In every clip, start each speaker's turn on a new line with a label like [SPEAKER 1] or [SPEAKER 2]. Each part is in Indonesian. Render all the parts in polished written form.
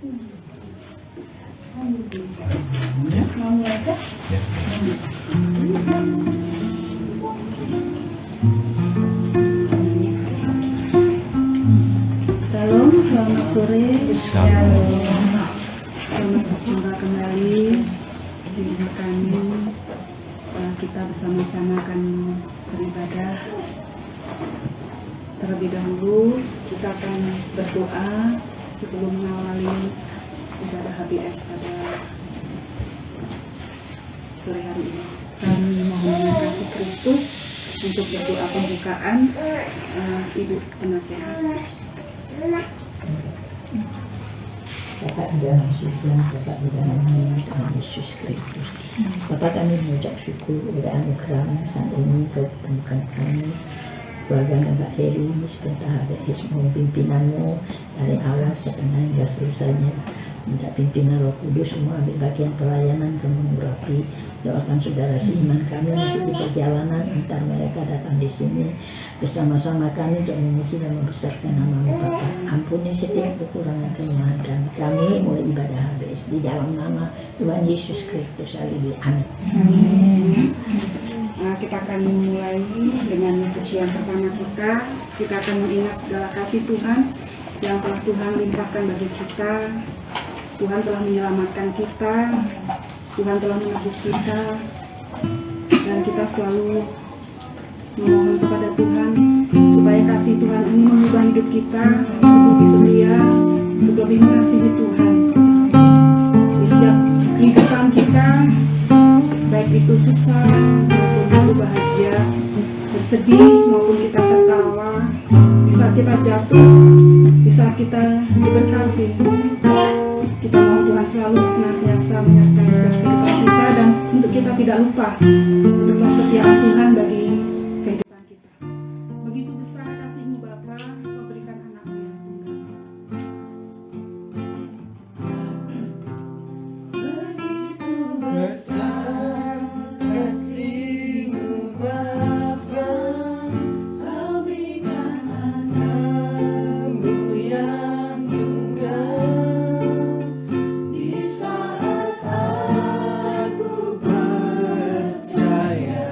[SPEAKER 1] Mau mulai aja?
[SPEAKER 2] Ya.
[SPEAKER 1] Salam, selamat sore.
[SPEAKER 2] Salam.
[SPEAKER 1] Selamat berjumpa kembali di rumah kami. Kita bersama-sama akan beribadah. Terlebih dahulu kita akan berdoa sebelum mengawali ibadah HBS pada sore hari ini. Kami mohon dengan kasih Kristus untuk berdoa pembukaan Ibu Penasehat.
[SPEAKER 3] Bapak di dalam surga, Bapak di dalam nama Tuhan Yesus Kristus. Bapak, kami mengucap syukur oleh anugerah saat ini Kau pertemukan kami, keluarga Mbak Heri, sebentar HBS, mohon pimpinanmu dari awal setengah hingga selesainya. Minta pimpinan Roh Kudus semua ambil bagian pelayanan, Kamu mengurapi. Doakan saudara seiman kami masih di perjalanan, entar mereka datang di sini bersama-sama kami untuk memuji dan membesarkan nama-Mu Bapa. Ampuni setiap kekurangan kelemahan kami. Kami mulai ibadah HBS di dalam nama Tuhan Yesus Kristus. Haleluya. Amin.
[SPEAKER 1] Amin. Kita akan mulai dengan pujian pertama kita. Kita akan mengingat segala kasih Tuhan yang telah Tuhan limpahkan bagi kita. Tuhan telah menyelamatkan kita. Tuhan telah menebus kita. Dan kita selalu memohon kepada Tuhan supaya kasih Tuhan ini mengubah hidup kita untuk lebih setia, untuk lebih mengasihi Tuhan di setiap kehidupan kita, baik itu susah maupun itu bahagia, bersedih maupun kita tertawa, bisa kita jatuh, bisa kita diberkati. Kita mohon Tuhan selalu senantiasa menyertai setiap kehidupan kita, dan untuk kita tidak lupa untuk kesetiaan Tuhan bagi kehidupan kita. Begitu besar kasih-Mu Bapa, Kau berikan anak-Mu yang tunggal. Begitu besar kasih-Mu Bapa, Kau berikan anak-Mu yang tunggal. Di saat aku percaya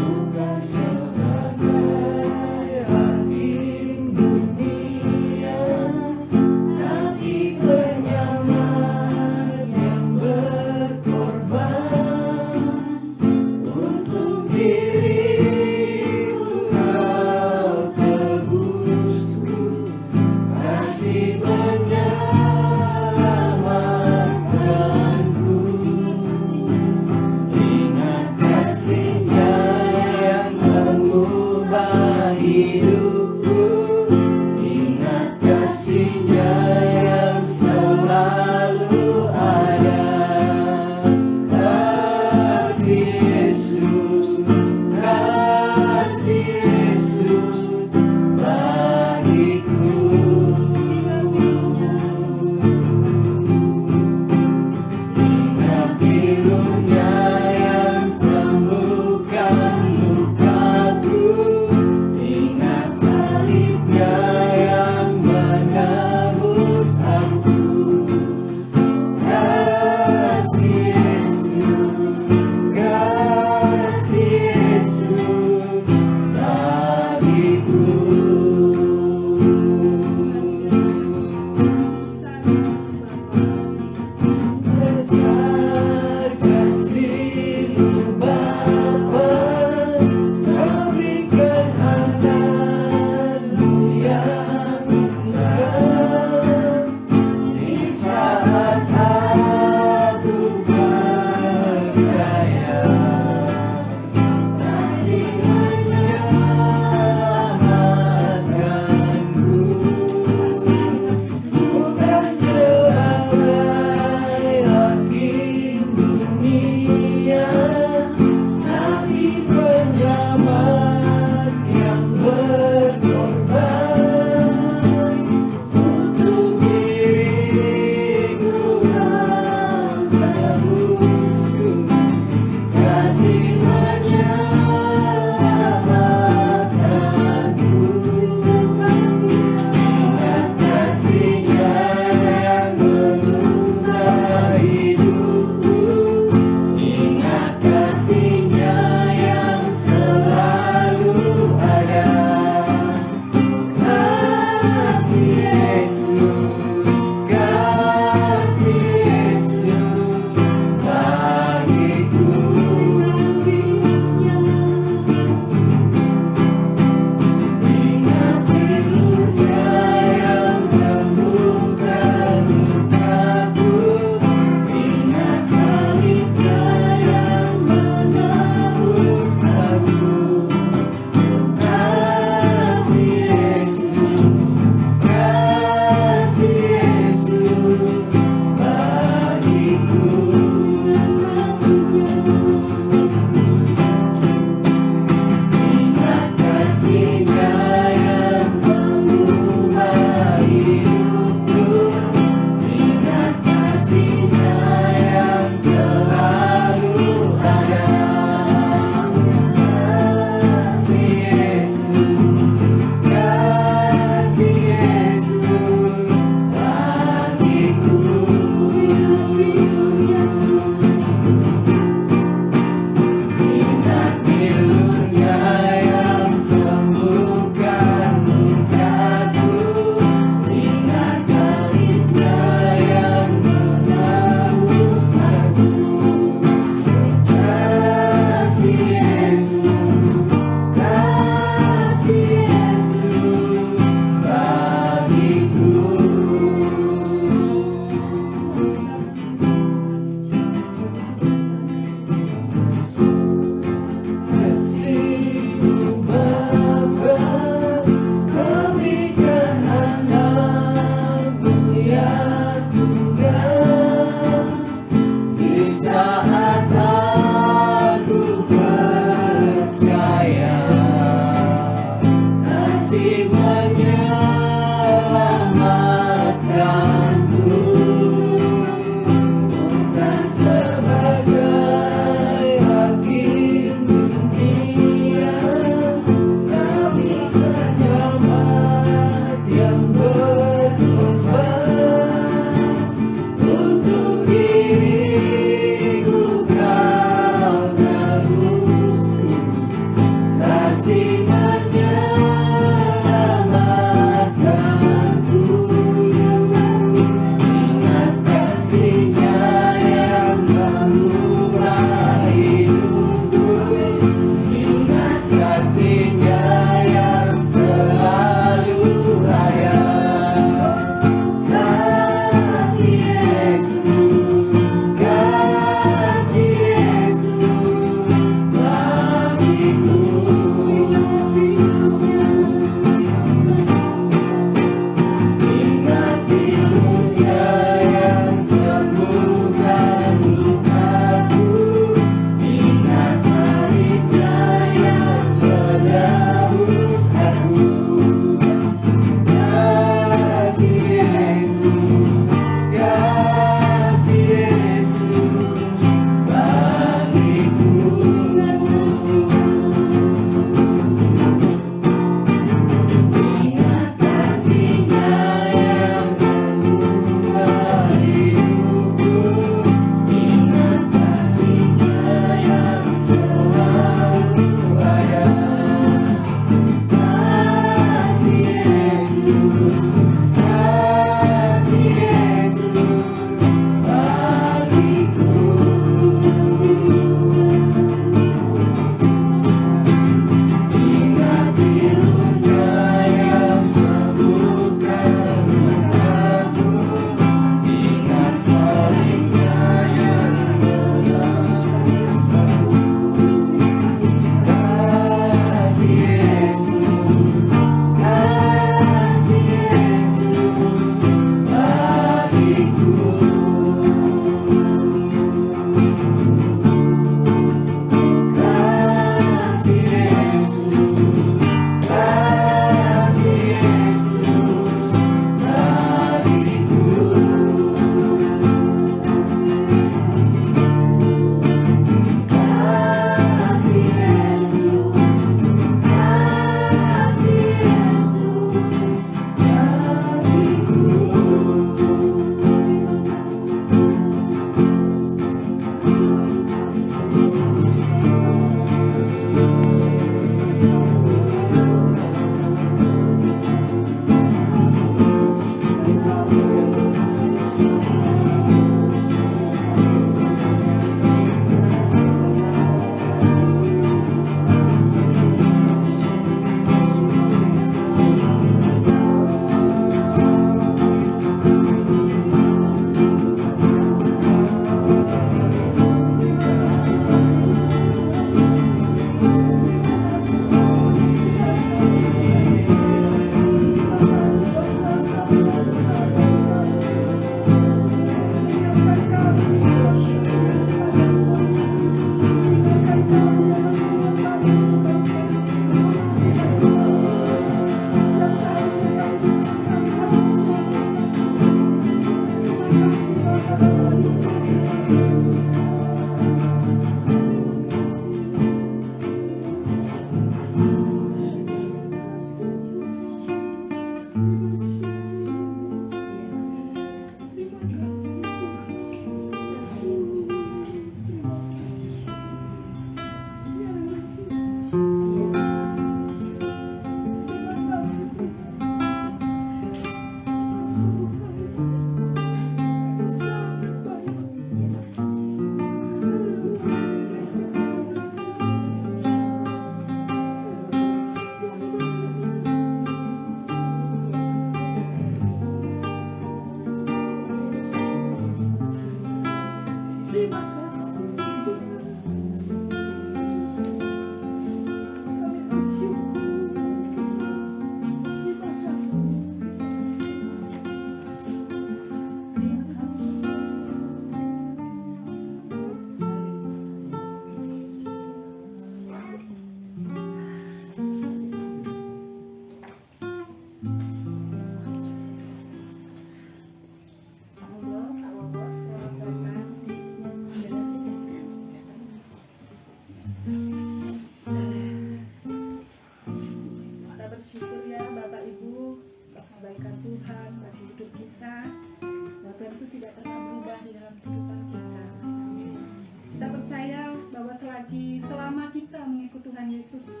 [SPEAKER 1] Tuhan Yesus,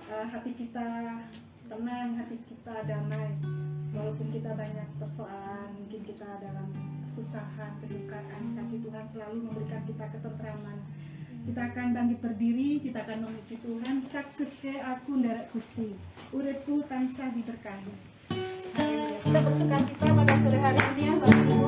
[SPEAKER 1] hati kita tenang, hati kita damai. Walaupun kita banyak persoalan, mungkin kita dalam kesusahan, kedukaan, tapi Tuhan selalu memberikan kita ketentraman. Kita akan bangkit berdiri, kita akan memuji Tuhan. Sakteke aku nderek Gusti, uripku tansah diberkahi. Kita bersukacita pada sore hari ini ya Bapak Ibu.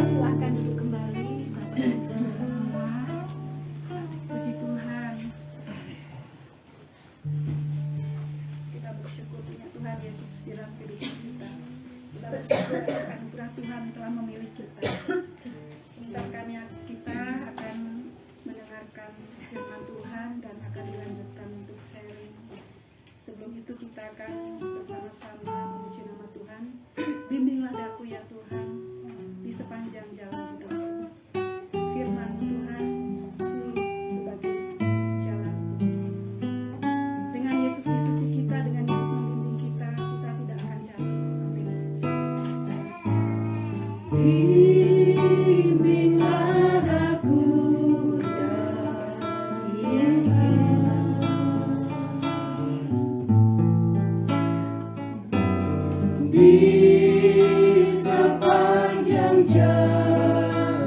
[SPEAKER 2] Silakan duduk kembali, Bapak Ibu Saudara semua. Puji Tuhan. Kita bersyukur punya Tuhan Yesus di dalam kehidupan kita. Kita bersyukur atas anugerah Tuhan telah memilih kita. Sebentar kita akan mendengar mendengarkan firman Tuhan dan akan dilanjutkan untuk sharing. Sebelum itu kita akan bersama-sama memuji nama Tuhan. Bimbinglah daku ya Tuhan di sepanjang jalan hidupku. Firman Tuhan suluh sebagai jalanku. Dengan Yesus di sisi kita, dengan Yesus membimbing kita, kita tidak akan jatuh. Amin.
[SPEAKER 3] Bimbinglah aku ya Yesus, di sepanjang jalan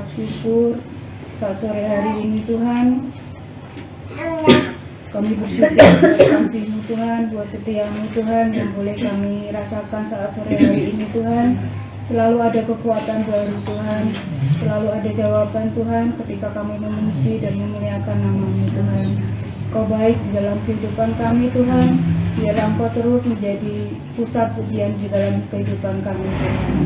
[SPEAKER 1] mengucap syukur saat sore hari ini Tuhan. Kami bersyukur buat kasih-Mu Tuhan, buat setiamu Tuhan yang boleh kami rasakan saat sore hari ini Tuhan. Selalu ada kekuatan baru Tuhan, selalu ada jawaban Tuhan ketika kami memuji dan memuliakan nama-Mu Tuhan. Kau baik di dalam kehidupan kami Tuhan, biar Engkau terus menjadi pusat pujian di dalam kehidupan kami Tuhan.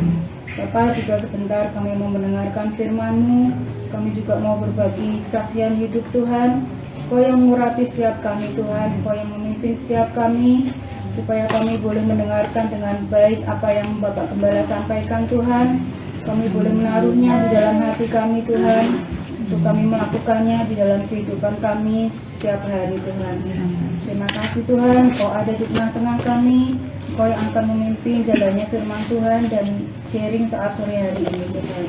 [SPEAKER 1] Bapak, juga sebentar kami mau mendengarkan firman-Mu, kami juga mau berbagi kesaksian hidup Tuhan. Kau yang mengurapi setiap kami Tuhan, Kau yang memimpin setiap kami, supaya kami boleh mendengarkan dengan baik apa yang Bapak Gembala sampaikan Tuhan. Kami boleh menaruhnya di dalam hati kami Tuhan, untuk kami melakukannya di dalam kehidupan kami setiap hari Tuhan. Terima kasih Tuhan, Kau ada di tengah-tengah kami, Kau yang akan memimpin jalannya firman Tuhan dan sharing saat sore hari ini Tuhan.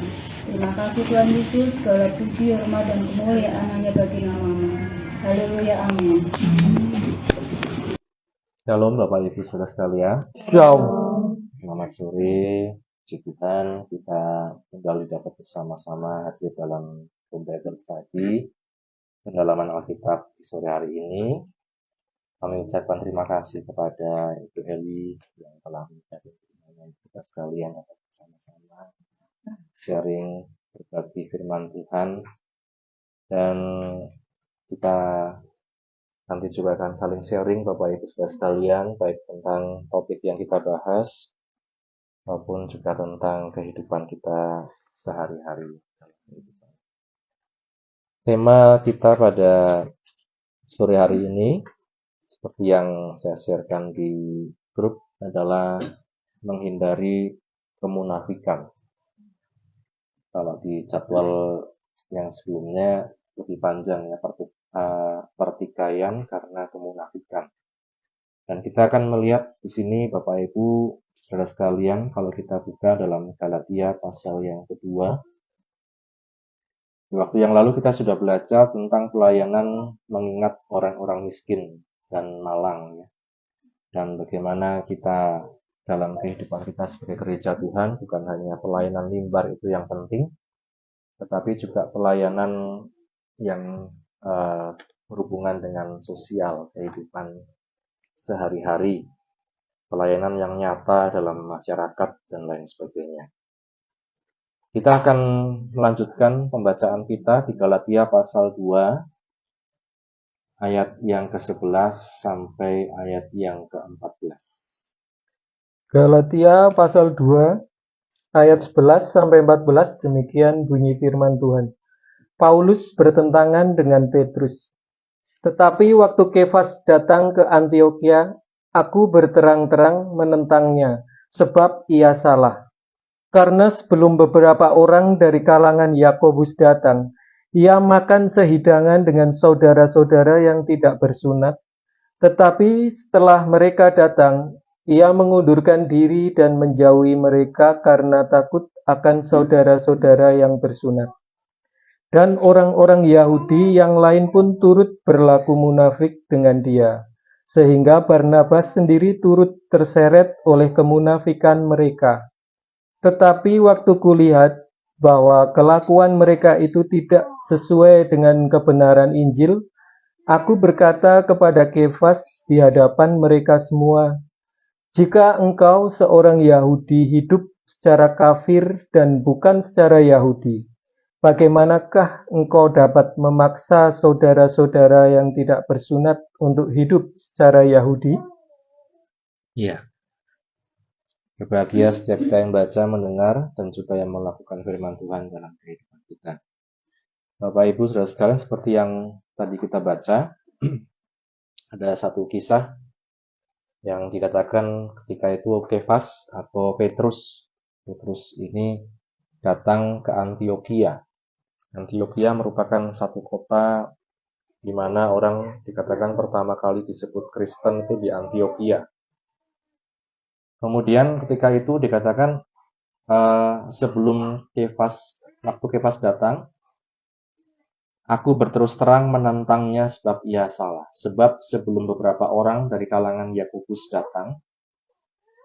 [SPEAKER 1] Terima kasih Tuhan Yesus, segala puji, hormat dan kemuliaan hanya bagi nama-Mu. Haleluya, amin.
[SPEAKER 4] Shalom Bapak Ibu Saudara sekalian. Selamat sore. Puji Tuhan, kita kembali dapat bersama-sama hadir dalam Bible Study pendalaman Alkitab di sore hari ini. Kami ucapkan terima kasih kepada Ibu Heli yang telah menjadi kita sekalian dapat bersama-sama sharing berbagi firman Tuhan, dan kita nanti juga akan saling sharing Bapak Ibu Saudara sekalian, baik tentang topik yang kita bahas maupun juga tentang kehidupan kita sehari-hari. Tema kita pada sore hari ini, seperti yang saya sharekan di grup, adalah menghindari kemunafikan. Kalau di jadwal yang sebelumnya lebih panjang ya, pertikaian karena kemunafikan. Dan kita akan melihat di sini Bapak Ibu Saudara sekalian, kalau kita buka dalam Galatia pasal yang kedua. Di waktu yang lalu kita sudah belajar tentang pelayanan mengingat orang-orang miskin dan malang ya. Dan bagaimana kita dalam kehidupan kita sebagai gereja Tuhan, bukan hanya pelayanan mimbar itu yang penting, tetapi juga pelayanan yang berhubungan dengan sosial, kehidupan sehari-hari, pelayanan yang nyata dalam masyarakat, dan lain sebagainya. Kita akan melanjutkan pembacaan kita di Galatia pasal 2, ayat yang ke-11 sampai ayat yang ke-14.
[SPEAKER 5] Galatia pasal 2, ayat 11 sampai 14, demikian bunyi firman Tuhan. Paulus bertentangan dengan Petrus. Tetapi waktu Kefas datang ke Antiokhia, aku berterang-terang menentangnya, sebab ia salah. Karena sebelum beberapa orang dari kalangan Yakobus datang, ia makan sehidangan dengan saudara-saudara yang tidak bersunat. Tetapi setelah mereka datang, ia mengundurkan diri dan menjauhi mereka karena takut akan saudara-saudara yang bersunat. Dan orang-orang Yahudi yang lain pun turut berlaku munafik dengan dia, sehingga Barnabas sendiri turut terseret oleh kemunafikan mereka. Tetapi waktu kulihat bahwa kelakuan mereka itu tidak sesuai dengan kebenaran Injil, aku berkata kepada Kefas di hadapan mereka semua, jika engkau seorang Yahudi hidup secara kafir dan bukan secara Yahudi, bagaimanakah engkau dapat memaksa saudara-saudara yang tidak bersunat untuk hidup secara Yahudi?
[SPEAKER 4] Iya. Berbahagia setiap kita yang baca, mendengar, dan juga yang melakukan firman Tuhan dalam kehidupan kita. Bapak Ibu Saudara sekalian, seperti yang tadi kita baca, ada satu kisah yang dikatakan ketika itu Kefas atau Petrus ini datang ke Antiokhia. Antiokhia merupakan satu kota di mana orang dikatakan pertama kali disebut Kristen itu di Antiokhia. Kemudian ketika itu dikatakan sebelum waktu Kefas datang, aku berterus terang menentangnya sebab ia salah. Sebab sebelum beberapa orang dari kalangan Yakobus datang,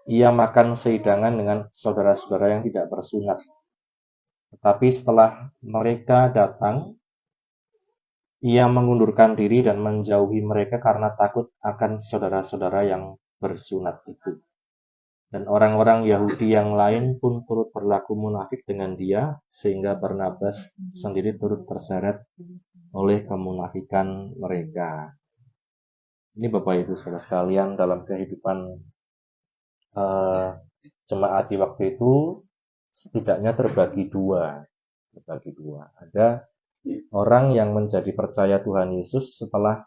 [SPEAKER 4] ia makan sehidangan dengan saudara-saudara yang tidak bersunat. Tetapi setelah mereka datang, ia mengundurkan diri dan menjauhi mereka karena takut akan saudara-saudara yang bersunat itu. Dan orang-orang Yahudi yang lain pun turut berlaku munafik dengan dia, sehingga Barnabas sendiri turut terseret oleh kemunafikan mereka. Ini Bapak Ibu Saudara sekalian, dalam kehidupan jemaat di waktu itu setidaknya terbagi dua. Ada orang yang menjadi percaya Tuhan Yesus setelah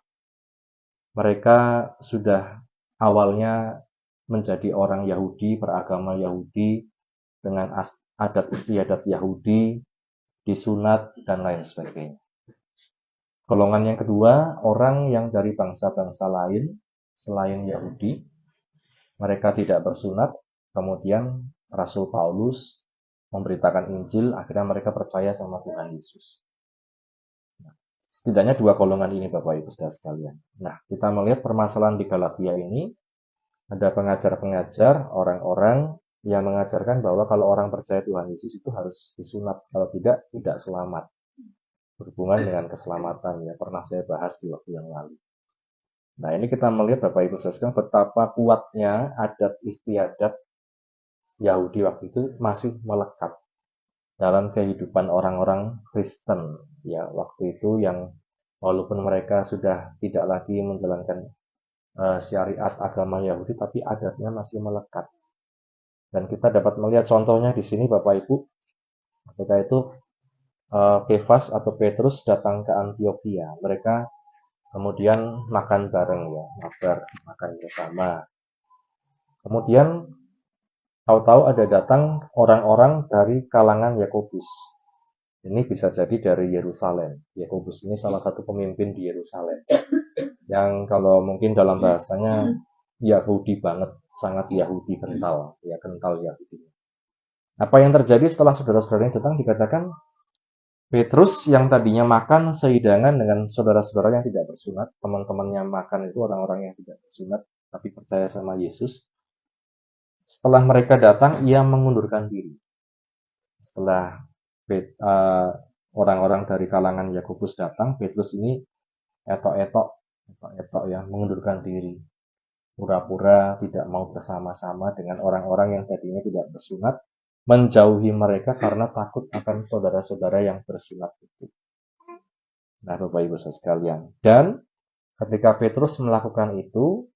[SPEAKER 4] mereka sudah awalnya menjadi orang Yahudi, beragama Yahudi, dengan adat istiadat Yahudi, disunat, dan lain sebagainya. Golongan yang kedua, orang yang dari bangsa-bangsa lain selain Yahudi, mereka tidak bersunat, kemudian Rasul Paulus memberitakan Injil, akhirnya mereka percaya sama Tuhan Yesus. Setidaknya dua golongan ini Bapak Ibu Saudara sekalian. Nah, kita melihat permasalahan di Galatia ini, ada pengajar-pengajar, orang-orang yang mengajarkan bahwa kalau orang percaya Tuhan Yesus itu harus disunat, kalau tidak selamat. Berhubungan dengan keselamatan, ya pernah saya bahas di waktu yang lalu. Nah, ini kita melihat Bapak Ibu Saudara sekalian betapa kuatnya adat istiadat Yahudi waktu itu masih melekat dalam kehidupan orang-orang Kristen, ya waktu itu, yang walaupun mereka sudah tidak lagi menjalankan syariat agama Yahudi, tapi adatnya masih melekat. Dan kita dapat melihat contohnya di sini Bapak Ibu, ketika itu Kefas atau Petrus datang ke Antioquia. Mereka kemudian makan bareng, ya, makan bersama. Kemudian tahu-tahu ada datang orang-orang dari kalangan Yakobus. Ini bisa jadi dari Yerusalem. Yakobus ini salah satu pemimpin di Yerusalem, yang kalau mungkin dalam bahasanya Yahudi banget, sangat Yahudi kental, ya kental Yahudi. Apa yang terjadi setelah saudara-saudaranya datang? Dikatakan Petrus yang tadinya makan sehidangan dengan saudara-saudara yang tidak bersunat, teman-temannya makan itu orang-orang yang tidak bersunat, tapi percaya sama Yesus. Setelah mereka datang, ia mengundurkan diri. Setelah orang-orang dari kalangan Yakobus datang, Petrus ini etok-etok ya, mengundurkan diri. Pura-pura tidak mau bersama-sama dengan orang-orang yang tadinya tidak bersunat, menjauhi mereka karena takut akan saudara-saudara yang bersunat itu. Nah, Bapak Ibu sekalian, dan ketika Petrus melakukan itu,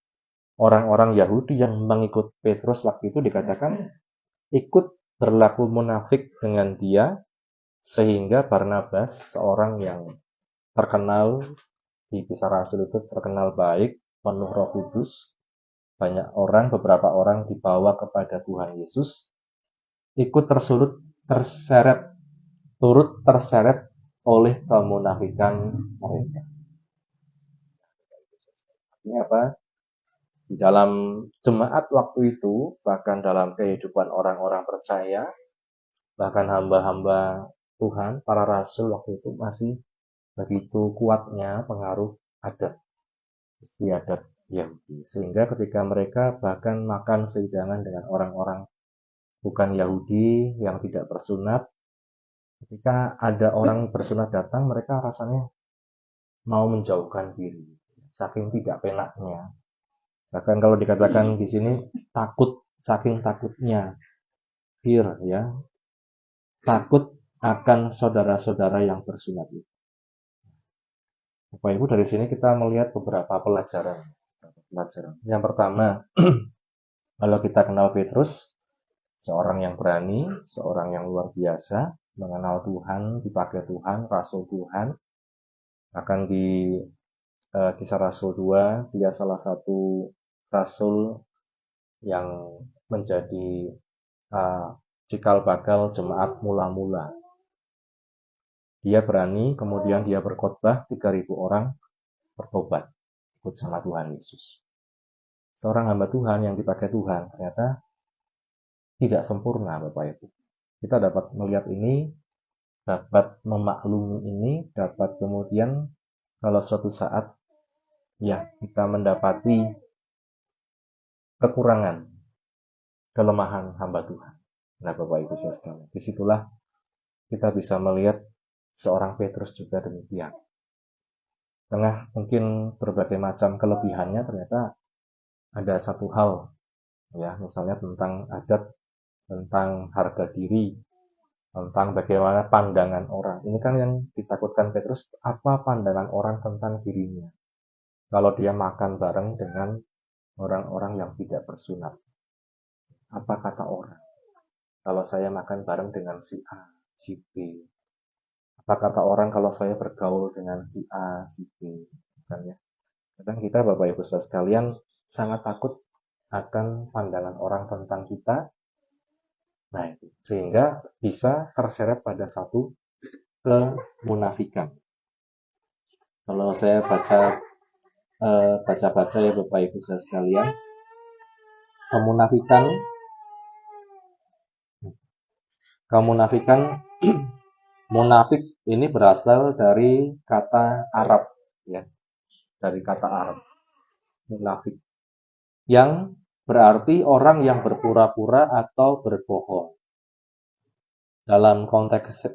[SPEAKER 4] orang-orang Yahudi yang mengikut Petrus waktu itu dikatakan ikut berlaku munafik dengan dia, sehingga Barnabas, seorang yang terkenal di Kisah Rasul itu terkenal baik, penuh Roh Kudus, banyak orang, beberapa orang dibawa kepada Tuhan Yesus, ikut turut terseret oleh kemunafikan mereka. Ini apa? Di dalam jemaat waktu itu, bahkan dalam kehidupan orang-orang percaya, bahkan hamba-hamba Tuhan, para rasul waktu itu masih begitu kuatnya pengaruh adat istiadat Yahudi. Sehingga ketika mereka bahkan makan sehidangan dengan orang-orang bukan Yahudi yang tidak bersunat, ketika ada orang bersunat datang, mereka rasanya mau menjauhkan diri, saking tidak penaknya. Bahkan kalau dikatakan di sini takut, saking takutnya, fear, ya, takut akan saudara-saudara yang bersunat itu. Bapak Ibu, dari sini kita melihat beberapa pelajaran. Yang pertama, kalau kita kenal Petrus, seorang yang berani, seorang yang luar biasa, mengenal Tuhan, dipakai Tuhan, Rasul Tuhan. Bahkan di Kisah Rasul 2, dia salah satu Rasul yang menjadi cikal bakal jemaat mula-mula. Dia berani, kemudian dia berkhotbah, 3.000 orang bertobat, ikut sama Tuhan Yesus. Seorang hamba Tuhan yang dipakai Tuhan, ternyata tidak sempurna, Bapak Ibu. Kita dapat melihat ini, dapat memaklumi ini, dapat kemudian kalau suatu saat ya kita mendapati kekurangan, kelemahan hamba Tuhan. Nah, Bapak Ibu sekalian, disitulah kita bisa melihat seorang Petrus juga demikian. Tengah mungkin berbagai macam kelebihannya, ternyata ada satu hal, ya, misalnya tentang adat, tentang harga diri, tentang bagaimana pandangan orang. Ini kan yang ditakutkan Petrus, apa pandangan orang tentang dirinya kalau dia makan bareng dengan orang-orang yang tidak bersunat. Apa kata orang kalau saya makan bareng dengan si A, si B? Apa kata orang kalau saya bergaul dengan si A, si B? Kan ya. Kadang kita, Bapak Ibu Saudara sekalian, sangat takut akan pandangan orang tentang kita. Nah, itu sehingga bisa terseret pada satu kemunafikan. Kalau saya baca ya Bapak Ibu Saudara sekalian, kemunafikan munafik ini berasal dari kata Arab, ya, dari kata Arab, munafik, yang berarti orang yang berpura-pura atau berbohong. Dalam konteks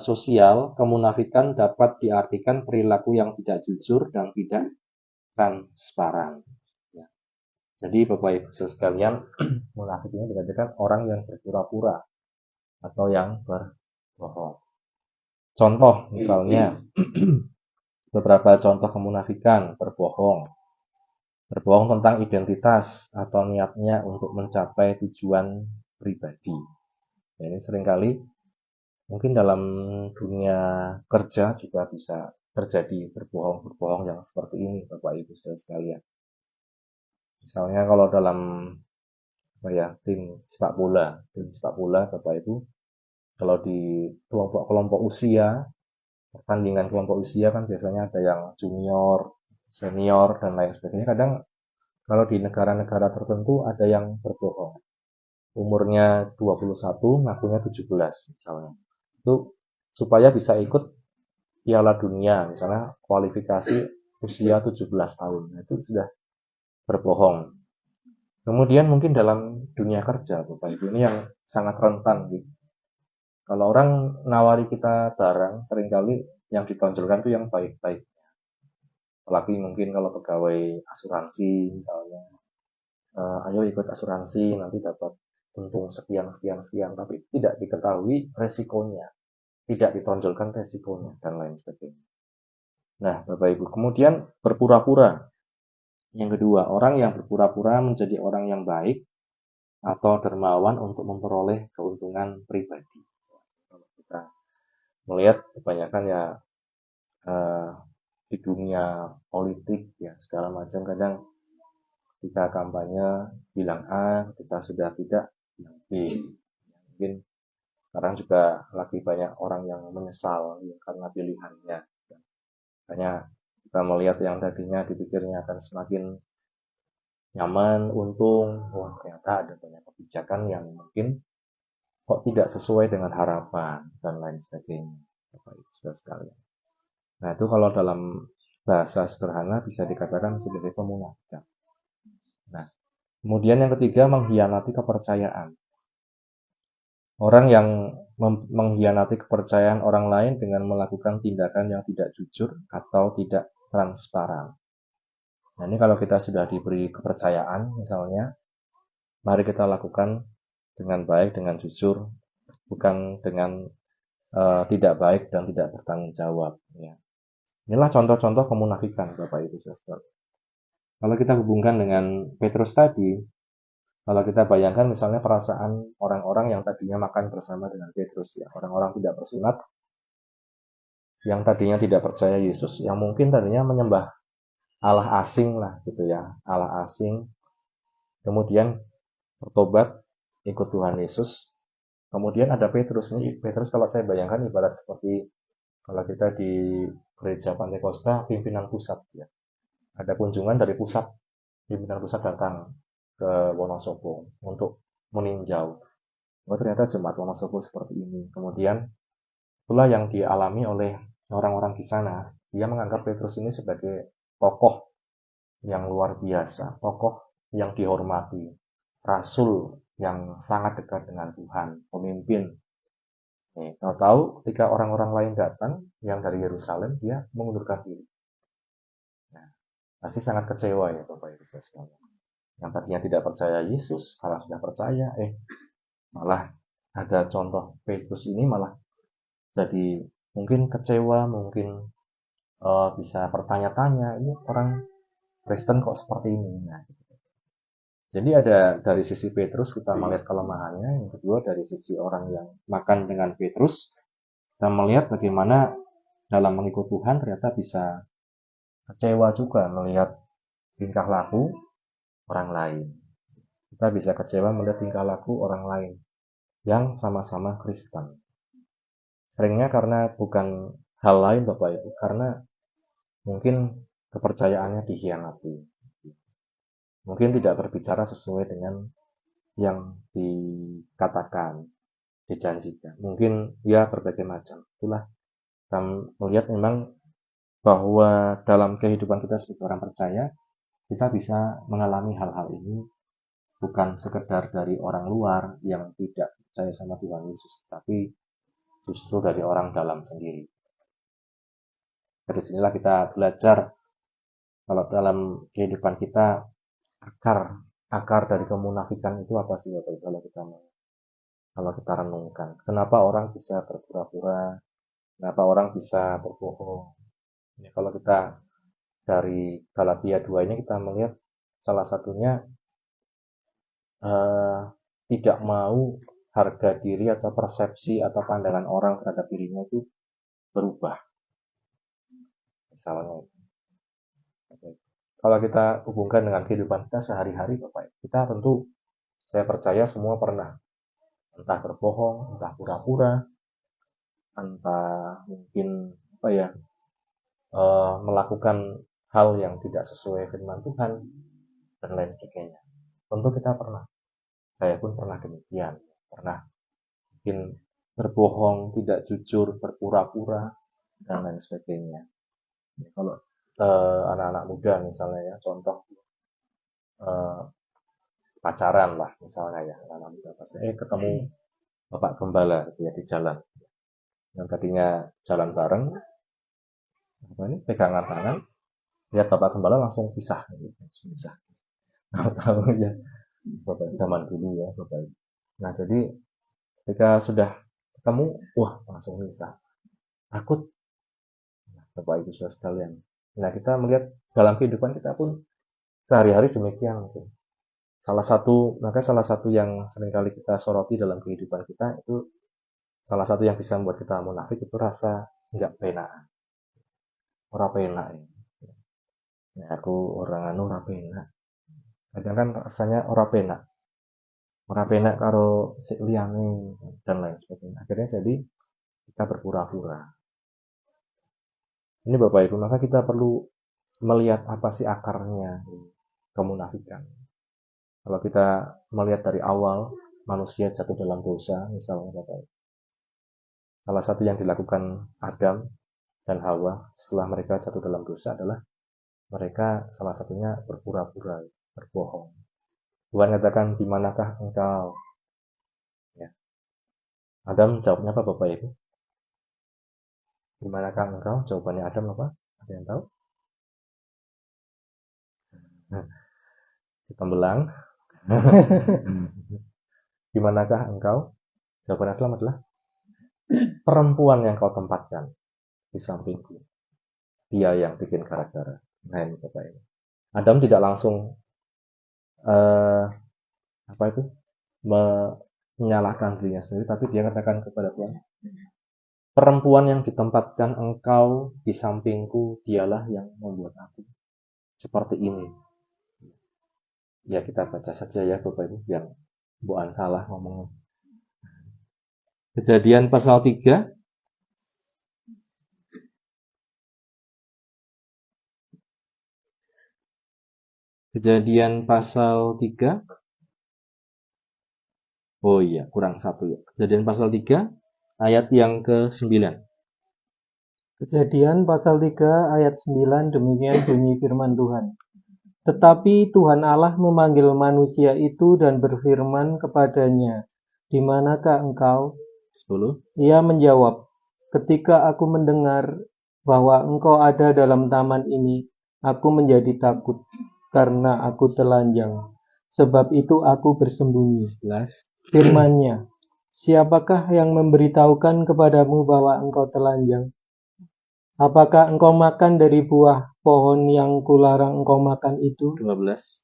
[SPEAKER 4] sosial, kemunafikan dapat diartikan perilaku yang tidak jujur dan tidak transparan. Ya. Jadi Bapak Ibu sekalian, munafik ini dikatakan orang yang berpura-pura atau yang berbohong. Contoh misalnya, beberapa contoh kemunafikan: berbohong tentang identitas atau niatnya untuk mencapai tujuan pribadi. Ya, ini seringkali mungkin dalam dunia kerja juga bisa terjadi berbohong yang seperti ini, Bapak Ibu Saudara sekalian. Misalnya kalau dalam tim sepak bola Bapak Ibu, kalau di kelompok usia, pertandingan kelompok usia kan biasanya ada yang junior, senior, dan lain sebagainya. Kadang kalau di negara-negara tertentu ada yang berbohong. Umurnya 21, ngakunya 17 misalnya. Itu supaya bisa ikut Piala Dunia, misalnya kualifikasi usia 17 tahun. Itu sudah berbohong. Kemudian mungkin dalam dunia kerja, Bapak Ibu, ini yang sangat rentan gitu. Kalau orang nawari kita barang, seringkali yang ditonjolkan itu yang baik-baik. Apalagi mungkin kalau pegawai asuransi misalnya, ayo ikut asuransi, nanti dapat untung sekian, tapi tidak diketahui resikonya, tidak ditonjolkan resikonya, dan lain sebagainya. Nah, Bapak Ibu, kemudian berpura-pura. Yang kedua, orang yang berpura-pura menjadi orang yang baik atau dermawan untuk memperoleh keuntungan pribadi. Kalau kita melihat kebanyakan ya di dunia politik ya segala macam, kadang kita kampanye bilang A, kita sudah tidak bilang B. Mungkin sekarang juga lagi banyak orang yang menyesal ya, karena pilihannya. Makanya kita melihat yang tadinya dipikirnya akan semakin nyaman, untung, wah ternyata ada banyak kebijakan yang mungkin kok tidak sesuai dengan harapan dan lain sebagainya, Bapak Ibu Saudara sekalian. Nah, itu kalau dalam bahasa sederhana bisa dikatakan sebagai kemunafikan. Nah, kemudian yang ketiga, mengkhianati kepercayaan. Orang yang mengkhianati kepercayaan orang lain dengan melakukan tindakan yang tidak jujur atau tidak transparan. Nah, ini kalau kita sudah diberi kepercayaan misalnya, mari kita lakukan dengan baik, dengan jujur, bukan dengan tidak baik dan tidak bertanggung jawab. Ya. Inilah contoh-contoh kemunafikan, Bapak Ibu Saudara. Kalau kita hubungkan dengan Petrus tadi, kalau kita bayangkan misalnya perasaan orang-orang yang tadinya makan bersama dengan Petrus, ya, orang-orang tidak bersunat, yang tadinya tidak percaya Yesus, yang mungkin tadinya menyembah Allah asing lah gitu ya, Allah asing, kemudian bertobat, ikut Tuhan Yesus. Kemudian ada Petrus. Ini Petrus kalau saya bayangkan ibarat seperti kalau kita di gereja Pantai Kosta, pimpinan pusat ya. Ada kunjungan dari pusat, pimpinan pusat datang ke Wonosobo untuk meninjau. Oh, ternyata jemaat Wonosobo seperti ini. Kemudian itulah yang dialami oleh orang-orang di sana. Dia menganggap Petrus ini sebagai tokoh yang luar biasa, tokoh yang dihormati, rasul yang sangat dekat dengan Tuhan, pemimpin Nih, tahu-tahu ketika orang-orang lain datang yang dari Yerusalem, dia mengundurkan diri. Nah, pasti sangat kecewa ya Bapak Ibu sekalian. Yang tadinya tidak percaya Yesus, kalau sudah percaya, malah ada contoh Petrus ini malah jadi mungkin kecewa, mungkin bisa bertanya-tanya, ini orang Kristen kok seperti ini. Nah, jadi ada dari sisi Petrus kita melihat kelemahannya, yang kedua dari sisi orang yang makan dengan Petrus, kita melihat bagaimana dalam mengikut Tuhan ternyata bisa kecewa juga melihat tingkah laku orang lain. Kita bisa kecewa melihat tingkah laku orang lain yang sama-sama Kristen. Seringnya karena bukan hal lain Bapak Ibu, karena mungkin kepercayaannya dikhianati. Mungkin tidak berbicara sesuai dengan yang dikatakan, dijanjikan. Mungkin ya berbagai macam. Itulah kita melihat memang bahwa dalam kehidupan kita sebagai orang percaya, kita bisa mengalami hal-hal ini bukan sekedar dari orang luar yang tidak percaya sama Tuhan Yesus, tapi justru dari orang dalam sendiri. Dari sinilah kita belajar kalau dalam kehidupan kita akar dari kemunafikan itu apa sih Bapak? Kalau kita renungkan, kenapa orang bisa berpura-pura, kenapa orang bisa berbohong? Ya, kalau kita dari Galatia 2 ini kita melihat salah satunya tidak mau harga diri atau persepsi atau pandangan orang terhadap dirinya itu berubah. Misalnya, kalau kita hubungkan dengan kehidupan kita sehari-hari, Bapak, kita tentu, saya percaya semua pernah, entah berbohong, entah pura-pura, entah mungkin melakukan hal yang tidak sesuai firman Tuhan dan lain sebagainya. Tentu kita pernah. Saya pun pernah demikian. Pernah mungkin berbohong, tidak jujur, berpura-pura dan lain sebagainya. Kalau anak-anak muda misalnya ya, contoh pacaran lah misalnya ya, anak-anak muda ketemu Bapak Gembala gitu ya di jalan. Yang tadinya jalan bareng, pegangan tangan, lihat Bapak Gembala langsung pisah. Tahu ya, Bapak zaman dulu ya, Bapak. Nah jadi ketika sudah ketemu, wah langsung pisah. Takut, Bapak Ibu saudara sekalian. Nah kita melihat dalam kehidupan kita pun sehari-hari demikian mungkin. Salah satu yang seringkali kita soroti dalam kehidupan kita itu, salah satu yang bisa membuat kita munafik itu rasa nggak penak. Ora penak ya. Nah, aku orang ora penak. Kadang kan rasanya ora penak karo sik liyane dan lain sebagainya. Akhirnya jadi kita berpura-pura. Ini Bapak Ibu, maka kita perlu melihat apa sih akarnya kemunafikan. Kalau kita melihat dari awal manusia jatuh dalam dosa, misalnya Bapak Ibu, salah satu yang dilakukan Adam dan Hawa setelah mereka jatuh dalam dosa adalah mereka salah satunya berpura-pura, berbohong. Tuhan katakan, di manakah engkau? Ya. Adam jawabnya apa Bapak Ibu? Di manakah engkau? Jawabannya Adam apa? Ada yang tahu? Tembelang. Di manakah engkau? Jawaban Adam adalah perempuan yang kau tempatkan di sampingku. Dia yang bikin gara-gara. Nah ini Bapak Ibu. Adam tidak langsung menyalahkan dirinya sendiri, tapi dia katakan kepada Tuhan, perempuan yang ditempatkan engkau di sampingku, dialah yang membuat aku seperti ini. Ya kita baca saja ya Bapak Ibu, yang bukan salah ngomongnya. Kejadian pasal 3. Kejadian pasal 3. Oh iya, kurang satu ya. Kejadian pasal 3 ayat yang ke-9.
[SPEAKER 5] Kejadian pasal 3 ayat 9, demikian bunyi firman Tuhan. Tetapi Tuhan Allah memanggil manusia itu dan berfirman kepadanya, di manakah engkau?
[SPEAKER 4] 10.
[SPEAKER 5] Ia menjawab, ketika aku mendengar bahwa engkau ada dalam taman ini, aku menjadi takut karena aku telanjang. Sebab itu aku bersembunyi.
[SPEAKER 4] 11.
[SPEAKER 5] Firman-Nya, siapakah yang memberitahukan kepadamu bahwa engkau telanjang? Apakah engkau makan dari buah pohon yang kularang engkau makan itu?
[SPEAKER 4] 12.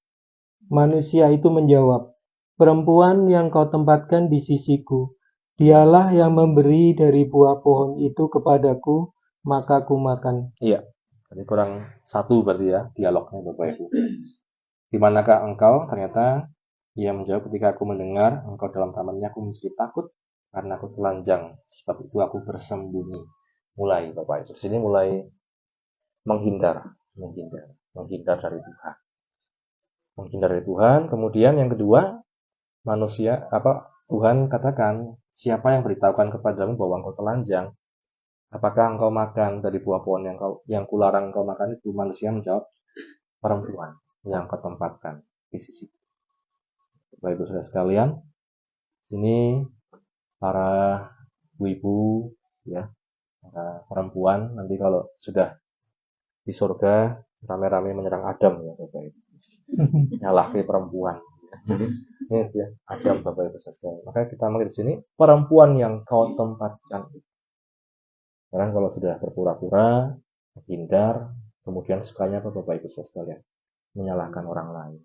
[SPEAKER 5] Manusia itu menjawab, perempuan yang kau tempatkan di sisiku, dialah yang memberi dari buah pohon itu kepadaku, maka ku makan.
[SPEAKER 4] Iya. Jadi kurang 1 berarti ya dialognya Bapak Ibu. Di manakah engkau? Ternyata ia menjawab, ketika aku mendengar engkau dalam tamannya, aku menjadi takut karena aku telanjang. Sebab itu aku bersembunyi. Mulai Bapak Ibu. Di sini mulai menghindar dari Tuhan. Menghindar dari Tuhan. Kemudian yang kedua, Tuhan katakan, siapa yang beritahukan kepadamu bahwa engkau telanjang? Apakah engkau makan dari buah pohon yang kularang engkau makan itu? Manusia menjawab, perempuan yang kau tempatkan di sisi. Bapak Ibu Saudara sekalian, sini para ibu-ibu ya, para perempuan nanti kalau sudah di surga rame-rame menyerang Adam ya Bapak Ibu. Nyalahi perempuan. Jadi ini ya Adam Bapak Ibu sekalian. Maka kita melihat di sini perempuan yang kau tempatkan. Sekarang kalau sudah berpura-pura, menghindar, kemudian sukanya apa Bapak Ibu sekalian? Menyalahkan orang lain.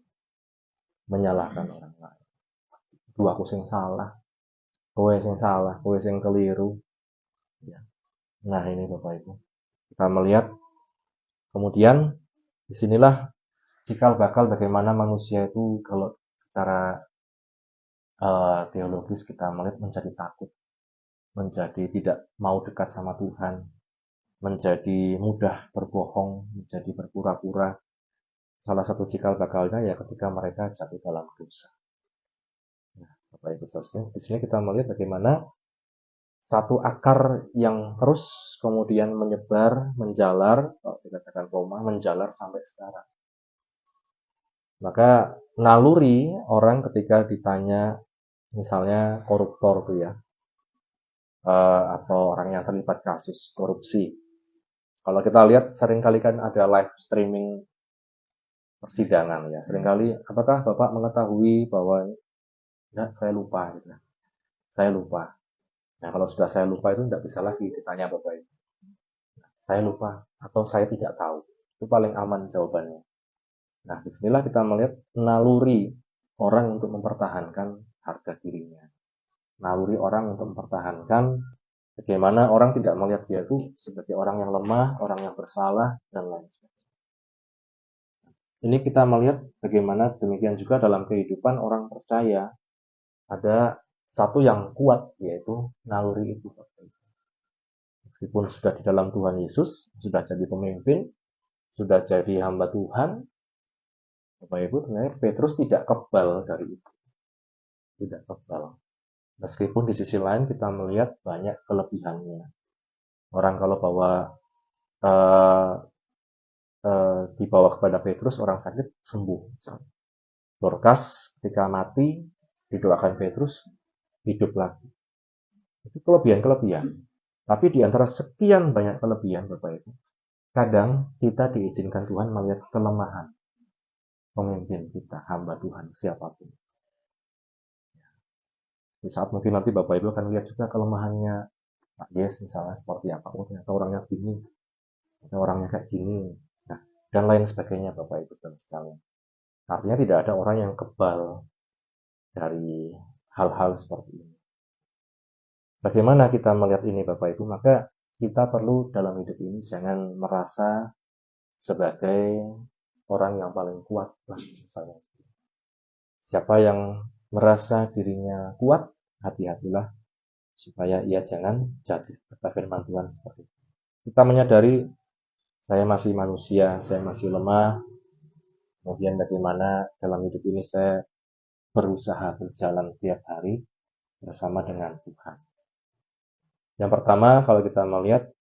[SPEAKER 4] Duh aku sing salah. Kowe sing salah, kowe sing keliru. Ya. Nah, ini Bapak Ibu. Kita melihat kemudian disinilah cikal bakal bagaimana manusia itu kalau secara teologis kita melihat menjadi takut, menjadi tidak mau dekat sama Tuhan, menjadi mudah berbohong, menjadi berpura-pura. Salah satu cikal bakalnya ya ketika mereka jatuh dalam dosa. Nah, Bapak Ibu Saudara, di sini kita melihat bagaimana satu akar yang terus kemudian menyebar, menjalar, kalau dikatakan Roma, menjalar sampai sekarang. Maka naluri orang ketika ditanya misalnya koruptor tuh ya, atau orang yang terlibat kasus korupsi. Kalau kita lihat seringkali kan ada live streaming persidangan ya. Seringkali apakah Bapak mengetahui bahwa ya saya lupa gitu. Saya lupa. Nah, kalau sudah saya lupa itu tidak bisa lagi ditanya Bapak Ibu. Saya lupa atau saya tidak tahu. Itu paling aman jawabannya. Nah, disinilah kita melihat naluri orang untuk mempertahankan harga dirinya. Naluri orang untuk mempertahankan bagaimana orang tidak melihat dia itu sebagai orang yang lemah, orang yang bersalah, dan lain sebagainya. Ini kita melihat bagaimana demikian juga dalam kehidupan orang percaya ada satu yang kuat, yaitu naluri itu. Meskipun sudah di dalam Tuhan Yesus, sudah jadi pemimpin, sudah jadi hamba Tuhan, Bapak Ibu, sebenarnya Petrus tidak kebal dari itu. Tidak kebal. Meskipun di sisi lain kita melihat banyak kelebihannya. Orang kalau dibawa kepada Petrus, orang sakit sembuh. Dorcas ketika mati, didoakan Petrus, hidup lagi. Itu kelebihan-kelebihan. Tapi di antara sekian banyak kelebihan, Bapak Ibu, kadang kita diizinkan Tuhan melihat kelemahan pemimpin kita, hamba Tuhan, siapapun. Di saat mungkin nanti Bapak Ibu akan lihat juga kelemahannya Pak Yes misalnya seperti apa. Oh, ternyata orangnya gini, ternyata orangnya kayak gini. Nah, dan lain sebagainya Bapak Ibu dan sekalian. Artinya tidak ada orang yang kebal dari hal-hal seperti ini. Bagaimana kita melihat ini Bapak Ibu? Maka kita perlu dalam hidup ini jangan merasa sebagai orang yang paling kuat lah misalnya. Siapa yang merasa dirinya kuat, hati-hatilah supaya ia jangan jadi firman Tuhan seperti itu. Kita menyadari saya masih manusia, saya masih lemah. Kemudian bagaimana dalam hidup ini saya berusaha berjalan tiap hari bersama dengan Tuhan. Yang pertama, kalau kita melihat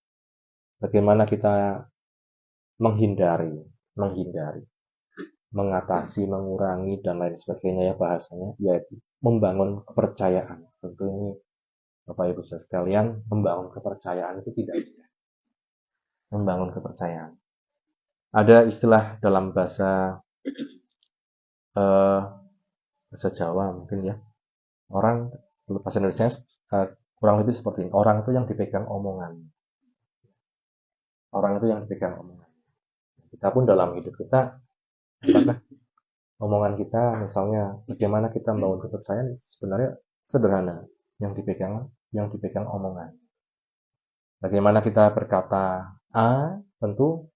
[SPEAKER 4] bagaimana kita menghindari, mengatasi, mengurangi, dan lain sebagainya ya bahasanya, yaitu membangun kepercayaan. Tentu ini Bapak Ibu saudara sekalian, membangun kepercayaan itu tidak mudah. Membangun kepercayaan. Ada istilah dalam bahasa Jawa mungkin ya. Orang bahasa Indonesia kurang lebih seperti ini. Orang itu yang dipegang omongan. Orang itu yang dipegang omongan. Kita pun dalam hidup kita, apakah omongan kita, misalnya bagaimana kita membangun kepercayaan, sebenarnya sederhana. Yang dipegang omongan. Bagaimana kita berkata A, tentu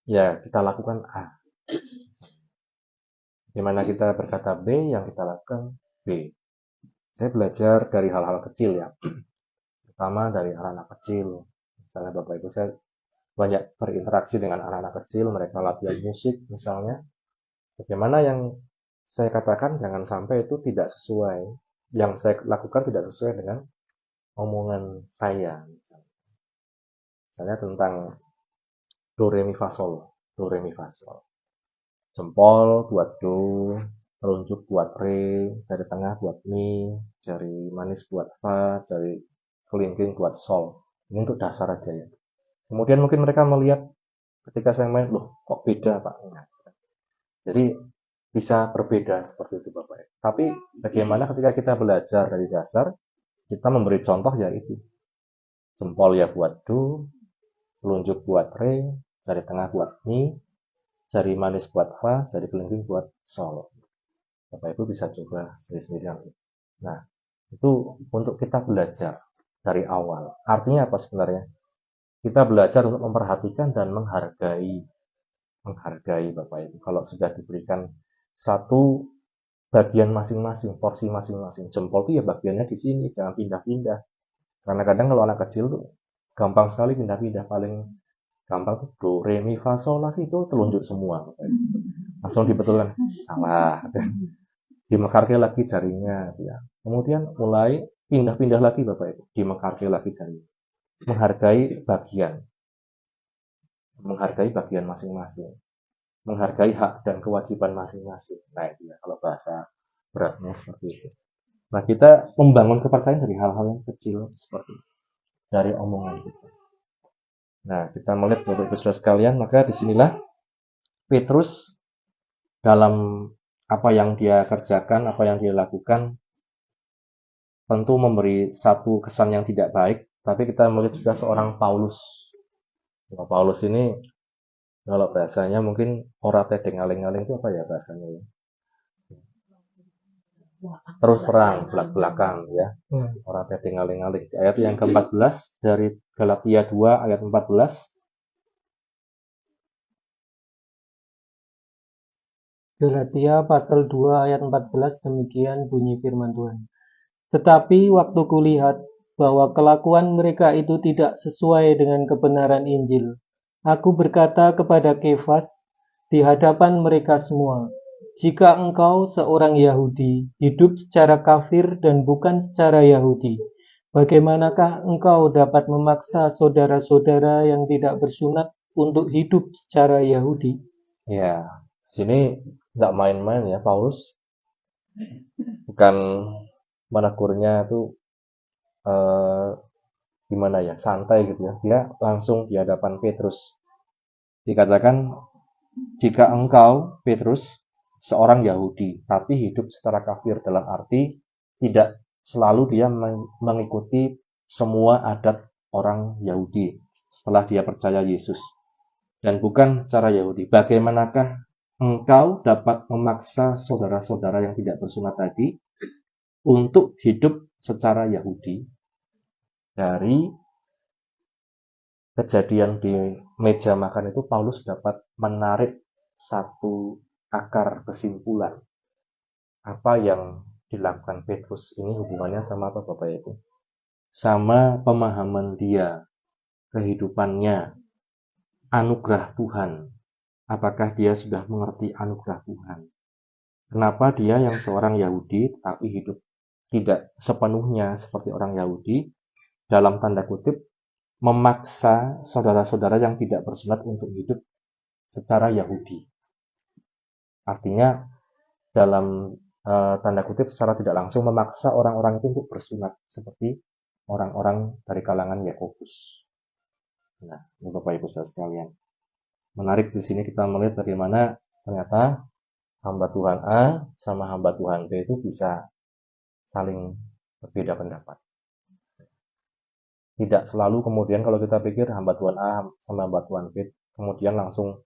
[SPEAKER 4] ya kita lakukan A. Bagaimana kita berkata B, yang kita lakukan B. Saya belajar dari hal-hal kecil ya. Pertama dari anak-anak kecil. Misalnya Bapak Ibu, saya banyak berinteraksi dengan anak-anak kecil, mereka latihan musik misalnya. Bagaimana yang saya katakan jangan sampai itu tidak sesuai. Yang saya lakukan tidak sesuai dengan omongan saya. Misalnya tentang do, re, mi, fa, sol. Do, re, mi, fa, sol. Jempol buat do, telunjuk buat re, jari tengah buat mi, jari manis buat fa, jari kelingking buat sol. Ini untuk dasar aja ya. Kemudian mungkin mereka melihat ketika saya main, loh kok beda Pak? Jadi bisa berbeda seperti itu Bapak. Tapi bagaimana ketika kita belajar dari dasar, kita memberi contoh yaitu jempol ya buat do, telunjuk buat re, jari tengah buat mi, jari manis buat fa, jari kelingking buat sol. Bapak Ibu bisa coba sendiri-sendiri. Nah, itu untuk kita belajar dari awal. Artinya apa sebenarnya? Kita belajar untuk memperhatikan dan menghargai Bapak Ibu. Kalau sudah diberikan satu bagian masing-masing, porsi masing-masing. Jempol itu ya bagiannya di sini, jangan pindah-pindah. Karena kadang kalau anak kecil tuh gampang sekali pindah-pindah. Paling gampang tuh do, re, mi, fa, sol, la, si, do, telunjuk semua. Langsung dibetulkan, salah. Dimekarke lagi jarinya. Ya. Kemudian mulai pindah-pindah lagi Bapak Ibu. Dimekarke lagi jarinya. Menghargai bagian masing-masing, menghargai hak dan kewajiban masing-masing. Nah itu ya, kalau bahasa beratnya seperti itu. Nah kita membangun kepercayaan dari hal-hal yang kecil seperti itu, dari omongan kita. Nah kita melihat Bapak Ibu Saudara sekalian, maka disinilah Petrus dalam apa yang dia kerjakan, apa yang dia lakukan, tentu memberi satu kesan yang tidak baik. Tapi kita melihat juga seorang Paulus. Nah, Paulus ini kalau bahasanya mungkin ora tedeng aling-aling itu apa ya bahasanya ya? Terus terang belak-belakan ya. Ora tedeng aling-aling. Ayat yang ke-14 dari Galatia 2 ayat 14.
[SPEAKER 5] Galatia pasal 2 ayat 14 demikian bunyi firman Tuhan. Tetapi waktu kulihat bahwa kelakuan mereka itu tidak sesuai dengan kebenaran Injil, aku berkata kepada Kefas di hadapan mereka semua, jika engkau seorang Yahudi, hidup secara kafir dan bukan secara Yahudi, bagaimanakah engkau dapat memaksa saudara-saudara yang tidak bersunat untuk hidup secara Yahudi?
[SPEAKER 4] Ya, sini nggak main-main ya Paulus. Bukan menegurnya itu gimana ya, santai gitu ya. Dia langsung di hadapan Petrus. Dikatakan, jika engkau, Petrus, seorang Yahudi, tapi hidup secara kafir dalam arti tidak selalu dia mengikuti semua adat orang Yahudi setelah dia percaya Yesus. Dan bukan secara Yahudi. Bagaimanakah engkau dapat memaksa saudara-saudara yang tidak bersunat tadi untuk hidup secara Yahudi? Dari kejadian di meja makan itu Paulus dapat menarik satu akar kesimpulan. Apa yang dilakukan Petrus ini hubungannya sama apa Bapak Ibu? Sama pemahaman dia, kehidupannya, anugerah Tuhan. Apakah dia sudah mengerti anugerah Tuhan? Kenapa dia yang seorang Yahudi tapi hidup tidak sepenuhnya seperti orang Yahudi, dalam tanda kutip, memaksa saudara-saudara yang tidak bersunat untuk hidup secara Yahudi. Artinya dalam tanda kutip secara tidak langsung memaksa orang-orang itu untuk bersunat seperti orang-orang dari kalangan Yakobus. Nah, ini Bapak Ibu Saudara sekalian. Menarik di sini kita melihat bagaimana ternyata hamba Tuhan A sama hamba Tuhan B itu bisa saling berbeda pendapat. Tidak selalu kemudian kalau kita pikir hamba Tuhan A sama hamba Tuhan B kemudian langsung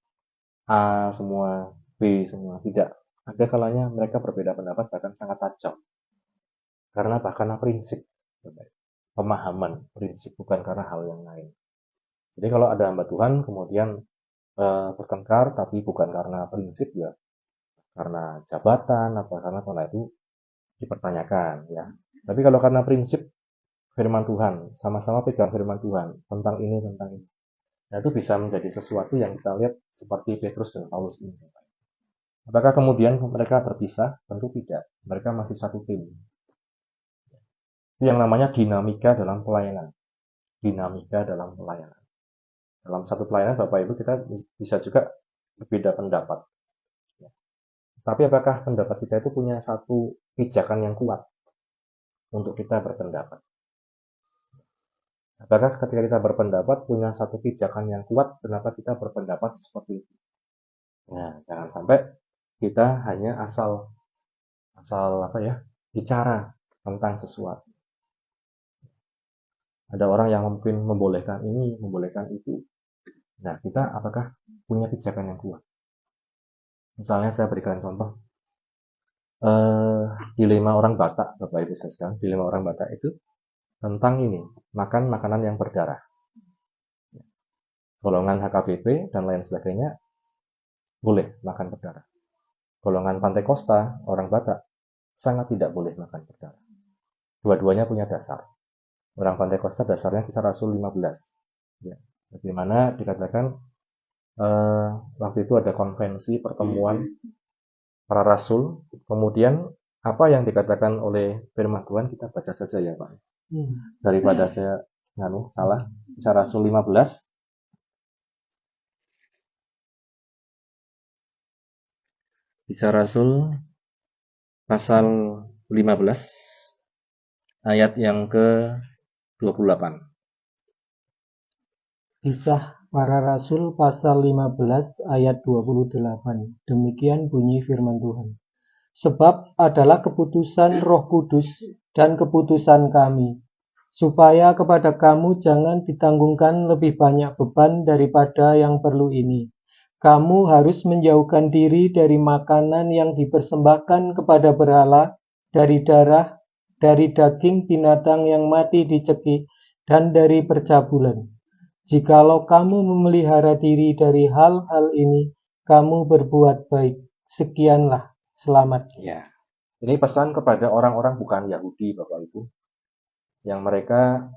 [SPEAKER 4] A semua, B semua. Tidak. Ada kalanya mereka berbeda pendapat bahkan sangat tajam. Karena prinsip. Pemahaman prinsip, bukan karena hal yang lain. Jadi kalau ada hamba Tuhan kemudian bertengkar tapi bukan karena prinsip ya, karena jabatan atau karena itu dipertanyakan ya. Tapi kalau karena prinsip firman Tuhan, sama-sama pegang firman Tuhan tentang ini. Nah, itu bisa menjadi sesuatu yang kita lihat seperti Petrus dan Paulus ini. Apakah kemudian mereka berpisah? Tentu tidak. Mereka masih satu tim. Itu yang namanya dinamika dalam pelayanan. Dinamika dalam pelayanan. Dalam satu pelayanan Bapak Ibu kita bisa juga berbeda pendapat. Tapi apakah pendapat kita itu punya satu pijakan yang kuat untuk kita berpendapat? Apakah ketika kita berpendapat punya satu pijakan yang kuat, kenapa kita berpendapat seperti itu? Nah, jangan sampai kita hanya asal bicara tentang sesuatu. Ada orang yang mungkin membolehkan ini, membolehkan itu. Nah, kita apakah punya pijakan yang kuat? Misalnya saya berikan contoh, dilema orang Batak, Bapak Ibu sekalian, dilema orang Batak itu tentang ini, makan makanan yang berdarah. Golongan HKBP dan lain sebagainya boleh makan berdarah. Golongan Pantai Kosta, orang Batak, sangat tidak boleh makan berdarah. Dua-duanya punya dasar. Orang Pantai Kosta dasarnya kisah Rasul 15. Ya. Bagaimana dikatakan waktu itu ada konvensi pertemuan para rasul, kemudian apa yang dikatakan oleh firman Tuhan kita baca saja ya Pak. Daripada saya salah. Kisah Rasul 15. Kisah Rasul pasal 15 ayat yang ke-28.
[SPEAKER 5] Kisah para Rasul pasal 15 ayat 28. Demikian bunyi firman Tuhan. Sebab adalah keputusan Roh Kudus dan keputusan kami, supaya kepada kamu jangan ditanggungkan lebih banyak beban daripada yang perlu ini. Kamu harus menjauhkan diri dari makanan yang dipersembahkan kepada berhala, dari darah, dari daging binatang yang mati dicekik, dan dari percabulan. Jikalau kamu memelihara diri dari hal-hal ini, kamu berbuat baik. Sekianlah, selamat.
[SPEAKER 4] Ya. Ini pesan kepada orang-orang bukan Yahudi, Bapak Ibu, yang mereka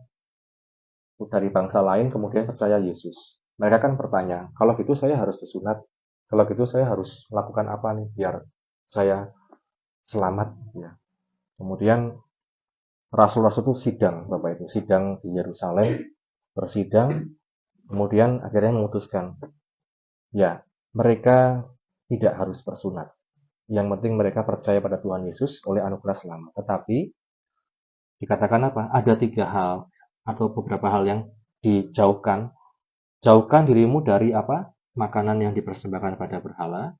[SPEAKER 4] dari bangsa lain kemudian percaya Yesus. Mereka kan bertanya, kalau gitu saya harus disunat, kalau gitu saya harus melakukan apa nih biar saya selamat ya. Kemudian rasul-rasul itu sidang, Bapak Ibu, sidang di Yerusalem, bersidang, kemudian akhirnya memutuskan, ya mereka tidak harus bersunat. Yang penting mereka percaya pada Tuhan Yesus oleh anugerah selamat. Tetapi dikatakan apa? Ada 3 hal atau beberapa hal yang dijauhkan. Jauhkan dirimu dari apa? Makanan yang dipersembahkan pada berhala,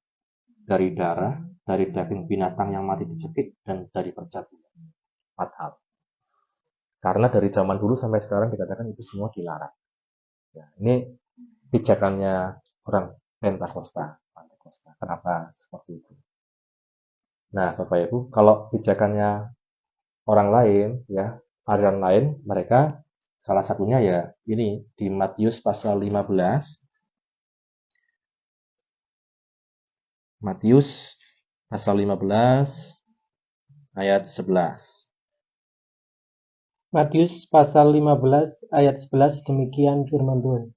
[SPEAKER 4] dari darah, dari daging binatang yang mati dicekik, dan dari percabulan. 4 hal. Karena dari zaman dulu sampai sekarang dikatakan itu semua dilarang. Ya, ini pijakannya orang Pentakosta. Kenapa seperti itu? Nah, Bapak Ibu, kalau pijakannya orang lain, ya aliran lain, mereka salah satunya ya ini di Matius pasal 15. Matius pasal 15 ayat 11.
[SPEAKER 5] Matius pasal 15 ayat 11 demikian firman Tuhan.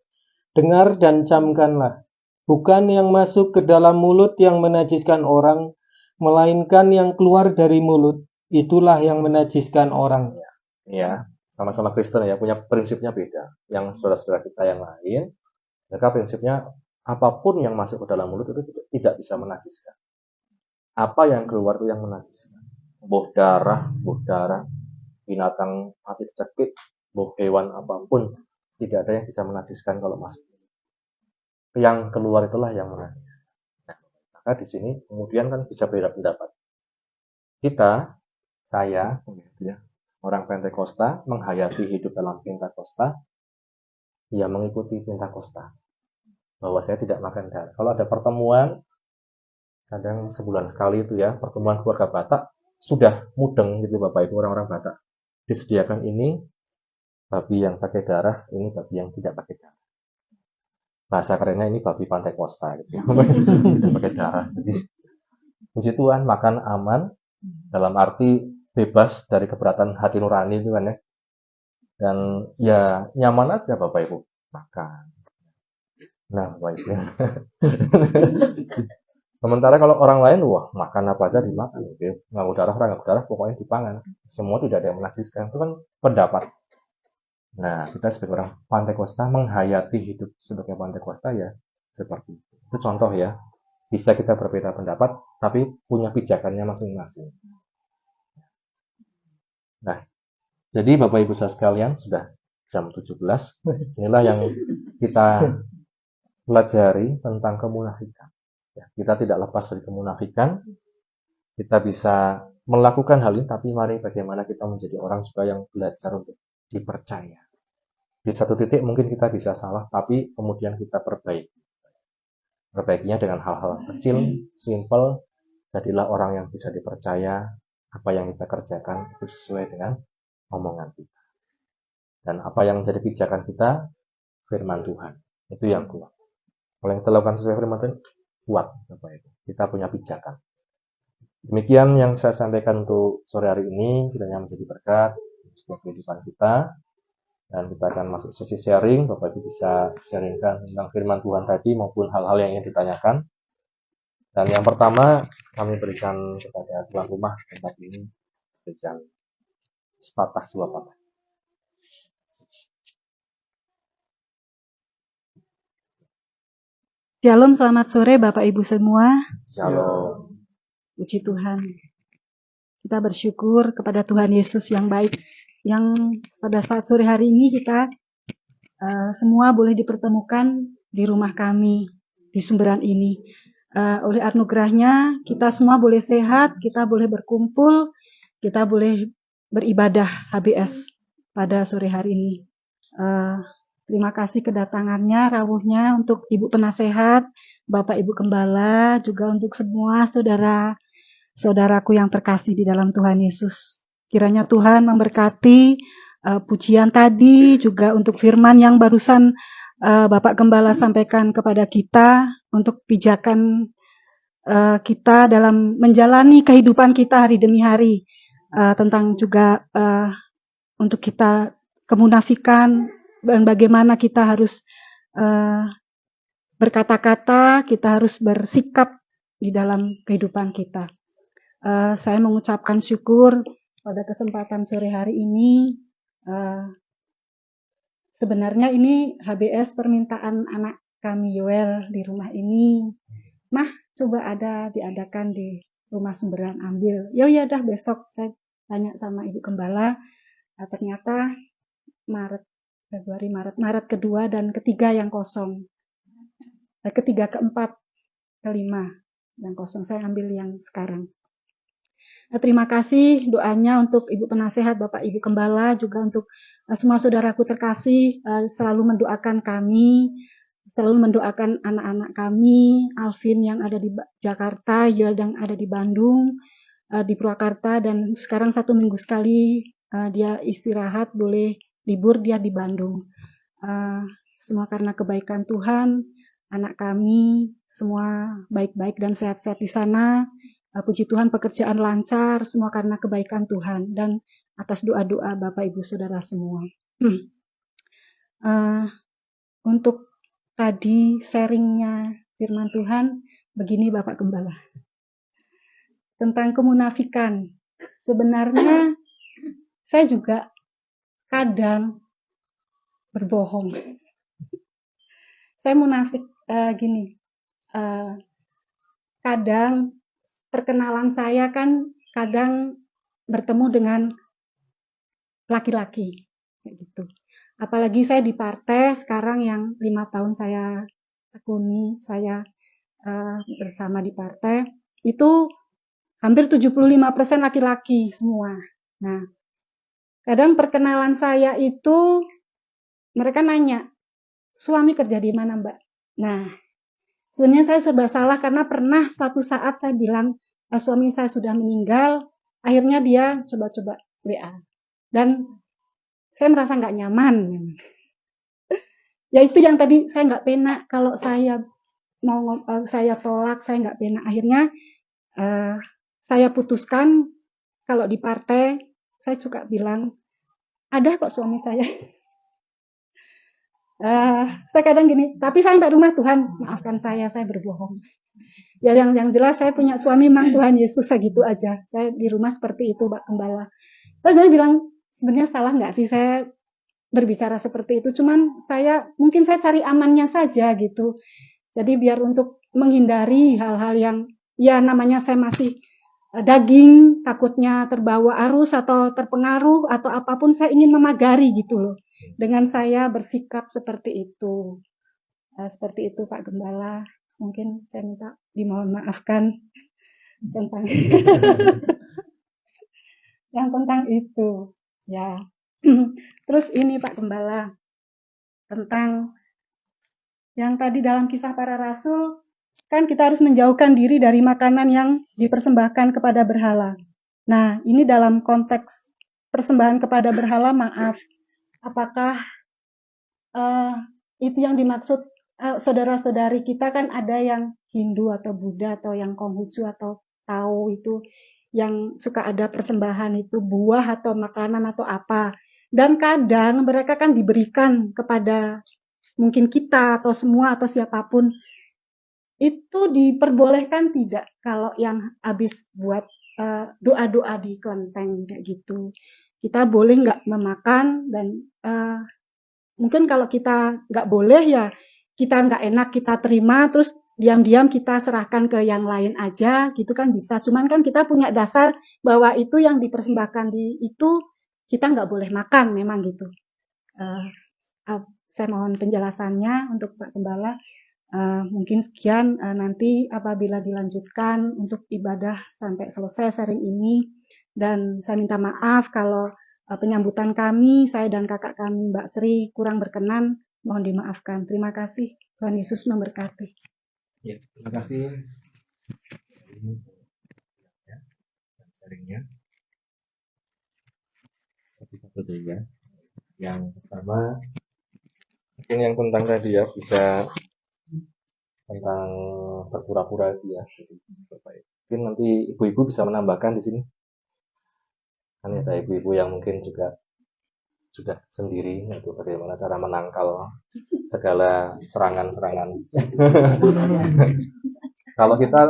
[SPEAKER 5] Dengar dan camkanlah, bukan yang masuk ke dalam mulut yang menajiskan orang, melainkan yang keluar dari mulut, itulah yang menajiskan orang.
[SPEAKER 4] Ya, sama-sama Kristen ya, punya prinsipnya beda. Yang saudara-saudara kita yang lain, mereka prinsipnya apapun yang masuk ke dalam mulut itu tidak bisa menajiskan. Apa yang keluar itu yang menajiskan. Buh darah, binatang mati dicekik, mau hewan apapun, tidak ada yang bisa menajiskan kalau masuk. Yang keluar itulah yang menajiskan. Nah, maka di sini kemudian kan bisa beda pendapat. Kita, saya, orang Pentakosta, menghayati hidup dalam Pentakosta, ya mengikuti Pentakosta. Bahwa saya tidak makan darah. Kalau ada pertemuan, kadang sebulan sekali itu ya, pertemuan keluarga Batak, sudah mudeng gitu Bapak Ibu orang-orang Batak. Disediakan ini babi yang pakai darah, ini babi yang tidak pakai darah. Bahasa kerennya ini babi Pantai Kosta gitu ya. Tidak pakai darah. Jadi puji Tuhan, makan aman dalam arti bebas dari keberatan hati nurani itu kan ya. Dan ya nyaman aja Bapak Ibu makan. Nah, baik ya. Sementara kalau orang lain, wah makan apa aja dimakan. Gitu. Ngaku darah, orang ngaku darah, pokoknya dipangan. Semua tidak ada yang menajiskan. Itu kan pendapat. Nah, kita sebagai orang Pantai Kosta menghayati hidup sebagai Pantai Kosta ya seperti itu. Itu contoh ya. Bisa kita berbeda pendapat, tapi punya pijakannya masing-masing. Nah, jadi Bapak Ibu saudara sekalian, sudah jam 17. Inilah yang kita pelajari tentang kemunafikan. Ya, kita tidak lepas dari kemunafikan. Kita bisa melakukan hal ini, tapi mari bagaimana kita menjadi orang juga yang belajar untuk dipercaya. Di satu titik mungkin kita bisa salah, tapi kemudian kita perbaiki. Perbaikinya dengan hal-hal kecil, simple. Jadilah orang yang bisa dipercaya. Apa yang kita kerjakan itu sesuai dengan omongan kita. Dan apa yang menjadi pijakan kita, firman Tuhan. Itu yang kuat. Kalau yang kita lakukan sesuai firman Tuhan, kuat. Kita punya pijakan. Demikian yang saya sampaikan untuk sore hari ini. Kiranya menjadi berkat setiap kehidupan kita. Dan kita akan masuk sesi sharing. Bapak Ibu bisa sharingkan tentang firman Tuhan tadi maupun hal-hal yang ingin ditanyakan. Dan yang pertama, kami berikan kepada tuan rumah tempat ini, berikan sepatah dua patah.
[SPEAKER 2] Shalom, selamat sore Bapak Ibu semua.
[SPEAKER 4] Shalom.
[SPEAKER 2] Puji Tuhan. Kita bersyukur kepada Tuhan Yesus yang baik. Yang pada saat sore hari ini kita semua boleh dipertemukan di rumah kami, di Sumberan ini. Oleh anugerahnya kita semua boleh sehat, kita boleh berkumpul, kita boleh beribadah HBS pada sore hari ini. Terima kasih kedatangannya, rawuhnya untuk Ibu Penasehat, Bapak Ibu Gembala, juga untuk semua saudara-saudaraku yang terkasih di dalam Tuhan Yesus. Kiranya Tuhan memberkati pujian tadi, juga untuk firman yang barusan Bapak Gembala sampaikan kepada kita, untuk pijakan kita dalam menjalani kehidupan kita hari demi hari, tentang juga untuk kita kemunafikan, dan bagaimana kita harus berkata-kata, kita harus bersikap di dalam kehidupan kita. Saya mengucapkan syukur pada kesempatan sore hari ini. Sebenarnya ini HBS permintaan anak kami Yoel di rumah ini. Mah, coba diadakan di rumah Sumberan Ambil. Ya dah besok saya tanya sama Ibu Gembala. Ternyata Maret kedua dan ketiga yang kosong. Ketiga, keempat, kelima yang kosong. Saya ambil yang sekarang. Terima kasih doanya untuk Ibu Penasehat, Bapak Ibu Gembala, juga untuk semua saudaraku terkasih, selalu mendoakan kami, selalu mendoakan anak-anak kami, Alvin yang ada di Jakarta, Yoel yang ada di Bandung, di Purwakarta, dan sekarang 1 minggu sekali dia istirahat, boleh libur dia di Bandung. Semua karena kebaikan Tuhan, anak kami semua baik-baik dan sehat-sehat di sana. Puji Tuhan pekerjaan lancar, semua karena kebaikan Tuhan dan atas doa-doa Bapak Ibu Saudara semua. Untuk tadi sharingnya firman Tuhan, begini Bapak Gembala. Tentang kemunafikan. Sebenarnya saya juga kadang berbohong. Saya munafik kadang perkenalan saya kan kadang bertemu dengan laki-laki. kayak gitu. Apalagi saya di partai sekarang yang 5 tahun saya tekuni, saya bersama di partai, itu hampir 75% laki-laki semua. Nah, kadang perkenalan saya itu mereka nanya, suami kerja di mana Mbak? Nah, sebenarnya saya serba salah karena pernah suatu saat saya bilang suami saya sudah meninggal, akhirnya dia coba-coba WA. Dan saya merasa nggak nyaman. Ya itu yang tadi saya nggak penak kalau saya saya tolak, saya nggak penak. Akhirnya saya putuskan kalau di partai, saya juga bilang, ada kok suami saya. Saya kadang gini, tapi sampai rumah Tuhan, maafkan saya berbohong. Ya yang jelas saya punya suami memang Tuhan Yesus, saya gitu aja. Saya di rumah seperti itu, Pak Gembala. Terus dia bilang, sebenarnya salah nggak sih saya berbicara seperti itu? Cuman mungkin saya cari amannya saja gitu. Jadi biar untuk menghindari hal-hal yang, ya namanya saya masih daging, takutnya terbawa arus atau terpengaruh atau apapun, saya ingin memagari gitu loh. Dengan saya bersikap seperti itu. Seperti itu Pak Gembala. Mungkin saya minta dimohon maafkan tentang yang tentang itu. Ya. Terus ini Pak Gembala, tentang yang tadi dalam kisah para rasul, kan kita harus menjauhkan diri dari makanan yang dipersembahkan kepada berhala. Nah, ini dalam konteks persembahan kepada berhala, maaf. Apakah itu yang dimaksud saudara-saudari kita kan ada yang Hindu atau Buddha atau yang Konghucu atau Tao itu yang suka ada persembahan itu buah atau makanan atau apa. Dan kadang mereka kan diberikan kepada mungkin kita atau semua atau siapapun. Itu diperbolehkan tidak kalau yang habis buat doa-doa di kelenteng kayak gitu. Kita boleh nggak memakan dan mungkin kalau kita nggak boleh ya kita nggak enak kita terima terus diam-diam kita serahkan ke yang lain aja gitu kan bisa. Cuman kan kita punya dasar bahwa itu yang dipersembahkan itu kita nggak boleh makan memang gitu. Saya mohon penjelasannya untuk Pak Gembala. Mungkin sekian nanti apabila dilanjutkan untuk ibadah sampai selesai sharing ini dan saya minta maaf kalau penyambutan kami, saya dan kakak kami Mbak Sri kurang berkenan, mohon dimaafkan. Terima kasih. Tuhan Yesus memberkati.
[SPEAKER 4] Ya, terima kasih. Sharingnya. Satu-satu deh ya. Yang pertama, mungkin yang tentang tadi ya, bisa tentang berpura-pura itu ya. Mungkin nanti ibu-ibu bisa menambahkan di sini. Kan ada ibu-ibu yang mungkin juga sendiri itu bagaimana cara menangkal segala serangan-serangan. Kalau kita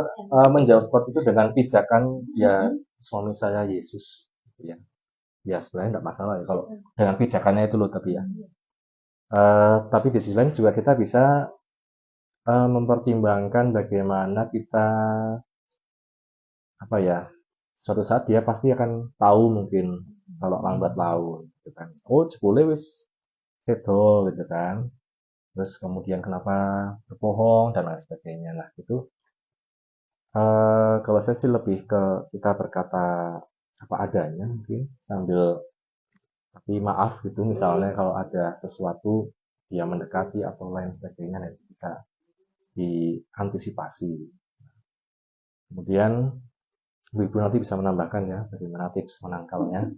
[SPEAKER 4] menjawab seperti itu dengan pijakan ya suami saya Yesus gitu ya. Ya sebenarnya enggak masalah ya kalau dengan pijakannya itu loh tapi ya. Tapi di sisi lain juga kita bisa mempertimbangkan bagaimana kita suatu saat dia pasti akan tahu mungkin kalau lambat laun gitu kan. Oh, jebule wis sedo gitu kan. Terus kemudian kenapa berbohong dan lain sebagainya. Nah, itu kalau saya sih lebih ke kita berkata apa adanya mungkin sambil tapi maaf gitu misalnya kalau ada sesuatu dia mendekati atau lain sebagainya itu bisa diantisipasi. Kemudian ibu nanti bisa menambahkan ya bagaimana tips menangkalnya.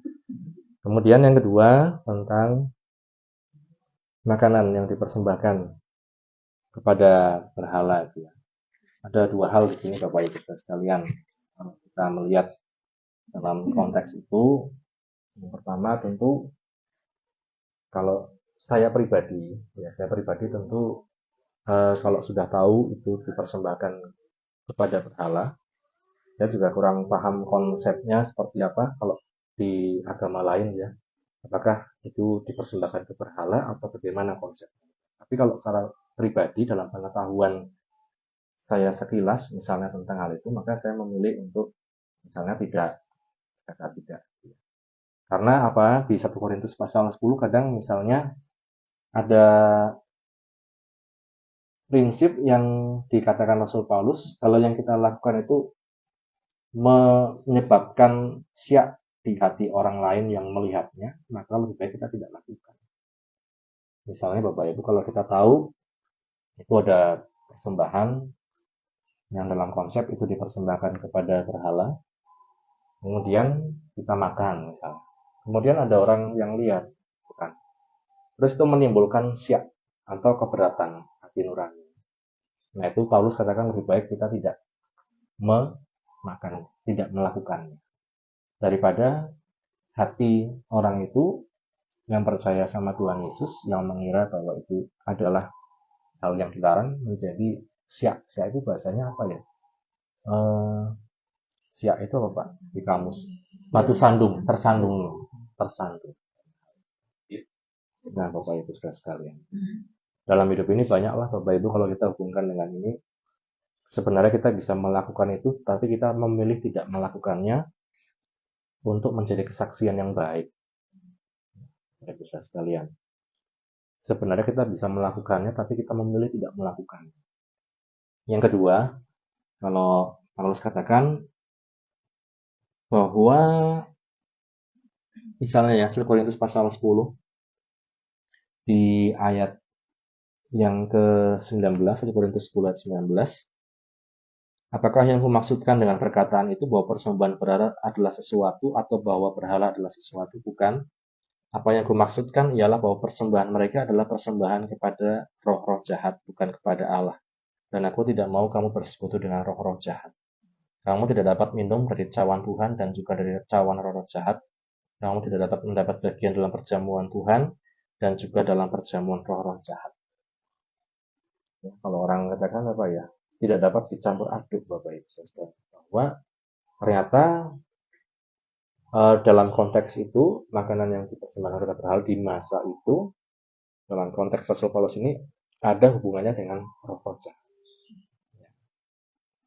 [SPEAKER 4] Kemudian yang kedua tentang makanan yang dipersembahkan kepada berhala itu ya. Ada dua hal di sini Bapak Ibu sekalian. Kalau kita melihat dalam konteks itu, yang pertama tentu kalau saya pribadi tentu kalau sudah tahu itu dipersembahkan kepada berhala, saya juga kurang paham konsepnya seperti apa kalau di agama lain ya. Apakah itu dipersembahkan ke berhala atau bagaimana konsepnya. Tapi kalau secara pribadi dalam pengetahuan saya sekilas misalnya tentang hal itu, maka saya memilih untuk misalnya tidak. Karena apa? Di 1 Korintus pasal 10 kadang misalnya ada prinsip yang dikatakan Rasul Paulus, kalau yang kita lakukan itu menyebabkan syak di hati orang lain yang melihatnya, maka lebih baik kita tidak lakukan. Misalnya Bapak Ibu, kalau kita tahu itu ada persembahan yang dalam konsep itu dipersembahkan kepada berhala, kemudian kita makan misalnya. Kemudian ada orang yang lihat, bukan? Terus itu menimbulkan syak atau keberatan hati nurani. Nah itu Paulus katakan lebih baik kita tidak memakan, tidak melakukannya. Daripada hati orang itu yang percaya sama Tuhan Yesus, yang mengira bahwa itu adalah hal yang dilarang, menjadi syak. Syak itu bahasanya apa ya? Syak itu apa Pak? Di kamus. Batu sandung, tersandung. Nah Bapak Ibu saudara sekalian. Dalam hidup ini banyaklah Bapak Ibu kalau kita hubungkan dengan ini. Sebenarnya kita bisa melakukan itu, tapi kita memilih tidak melakukannya untuk menjadi kesaksian yang baik. Bapak Ibu saudara sekalian. Sebenarnya kita bisa melakukannya, tapi kita memilih tidak melakukannya. Yang kedua, kalau Paulus katakan bahwa misalnya ya 1 Korintus pasal 10 di ayat yang ke-19, 1 Korintus 10 ayat 19, apakah yang kumaksudkan dengan perkataan itu bahwa persembahan berhala adalah sesuatu atau bahwa berhala adalah sesuatu? Bukan. Apa yang kumaksudkan ialah bahwa persembahan mereka adalah persembahan kepada roh-roh jahat, bukan kepada Allah. Dan aku tidak mau kamu bersekutu dengan roh-roh jahat. Kamu tidak dapat minum dari cawan Tuhan dan juga dari cawan roh-roh jahat. Kamu tidak dapat mendapat bagian dalam perjamuan Tuhan dan juga dalam perjamuan roh-roh jahat. Ya, kalau orang katakan apa ya, tidak dapat dicampur aduk Bapak Ibu Saudara, bahwa ternyata dalam konteks itu makanan yang dipersembahkan kepada berhala di masa itu dalam konteks Rasul Paulus ini ada hubungannya dengan roh-roh jahat.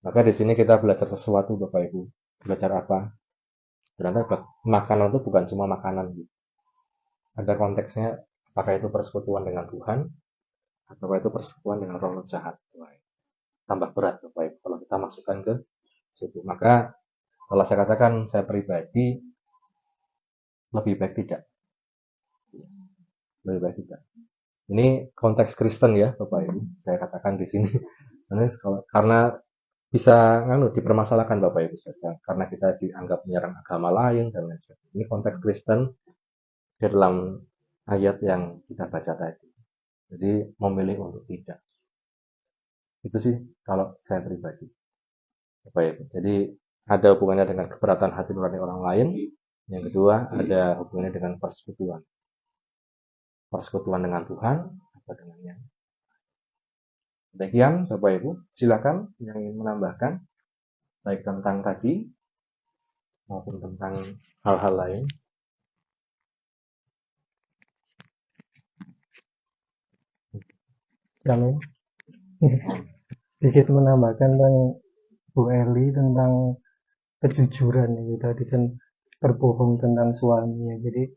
[SPEAKER 4] Maka di sini kita belajar sesuatu Bapak Ibu. Belajar apa? Ternyata makanan itu bukan cuma makanan. Ada konteksnya, apakah itu persekutuan dengan Tuhan atau itu persekutuan dengan roh jahat. Tambah berat Bapak Ibu kalau kita masukkan ke situ. Maka kalau saya katakan saya pribadi lebih baik tidak. Lebih baik tidak. Ini konteks Kristen ya Bapak Ibu. Saya katakan di sini. Karena bisa dipermasalahkan Bapak Ibu Saudara, karena kita dianggap menyerang agama lain dan lain sebagainya. Ini konteks Kristen di dalam ayat yang kita baca tadi. Jadi memilih untuk tidak. Itu sih kalau saya pribadi. Bapak Ibu. Jadi ada hubungannya dengan keberatan hati nurani orang lain. Yang kedua ada hubungannya dengan persekutuan. Persekutuan dengan Tuhan atau dengan yang demikian Bapak Ibu, silakan yang ingin menambahkan baik tentang tadi maupun tentang hal-hal lain.
[SPEAKER 5] Kami sedikit menambahkan tentang Bu Eli tentang kejujuran itu tadi kan berbohong tentang suaminya. Jadi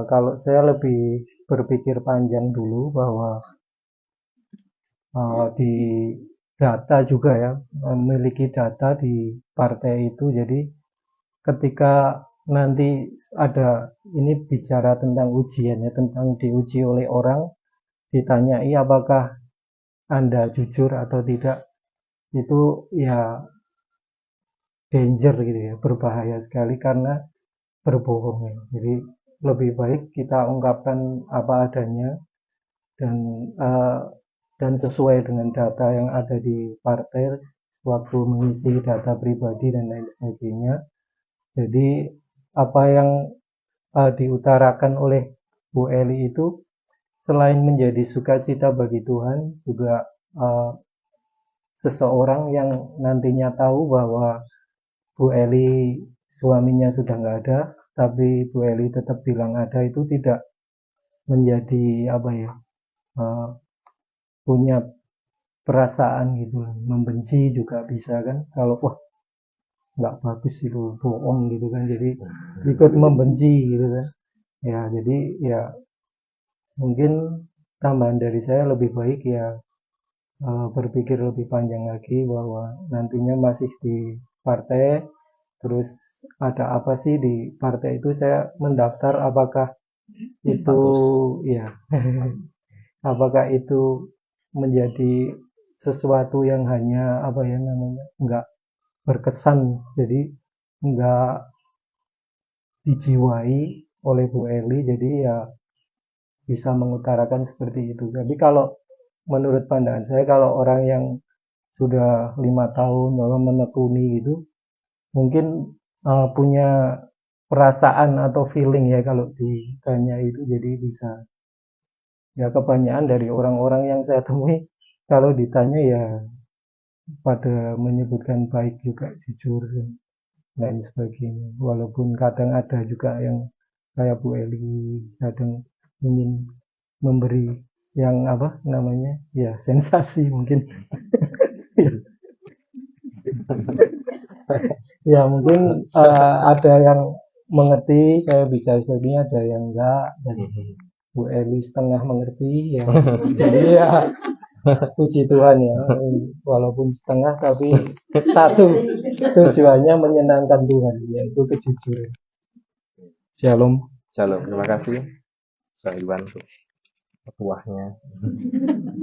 [SPEAKER 5] kalau saya lebih berpikir panjang dulu bahwa di data juga ya, memiliki data di partai itu. Jadi ketika nanti ada ini bicara tentang ujian ya, tentang diuji oleh orang, ditanyai apakah Anda jujur atau tidak, itu ya danger gitu ya, berbahaya sekali karena berbohong ya. Jadi lebih baik kita ungkapkan apa adanya dan sesuai dengan data yang ada di partai waktu mengisi data pribadi dan lain sebagainya. Jadi apa yang diutarakan oleh Bu Eli itu selain menjadi sukacita bagi Tuhan, juga seseorang yang nantinya tahu bahwa Bu Eli suaminya sudah nggak ada, tapi Bu Eli tetap bilang ada, itu tidak menjadi punya perasaan gitu, membenci juga bisa kan, kalau wah nggak bagus itu, bohong gitu kan, jadi ikut membenci gitu kan. Ya jadi ya mungkin tambahan dari saya lebih baik ya berpikir lebih panjang lagi bahwa nantinya masih di partai, terus ada apa sih di partai itu, saya mendaftar apakah itu ya apakah itu menjadi sesuatu yang hanya apa ya namanya, nggak berkesan, jadi nggak dijiwai oleh Bu Eli, jadi ya bisa mengutarakan seperti itu. Tapi kalau menurut pandangan saya, kalau orang yang sudah 5 tahun bahwa menekuni itu mungkin punya perasaan atau feeling ya kalau ditanya itu, jadi bisa ya. Kebanyakan dari orang-orang yang saya temui kalau ditanya ya pada menyebutkan baik juga, jujur dan lain sebagainya, walaupun kadang ada juga yang kayak Bu Eli kadang ingin memberi yang apa namanya ya sensasi mungkin. Ya mungkin ada yang mengerti saya bicara seperti ini, ada yang enggak, dan Bu Eli setengah mengerti ya. Jadi ya puji Tuhan ya, walaupun setengah tapi satu tujuannya menyenangkan Tuhan, yaitu kejujuran. Shalom.
[SPEAKER 4] Shalom. Terima kasih Pak Iwan untuk petuahnya.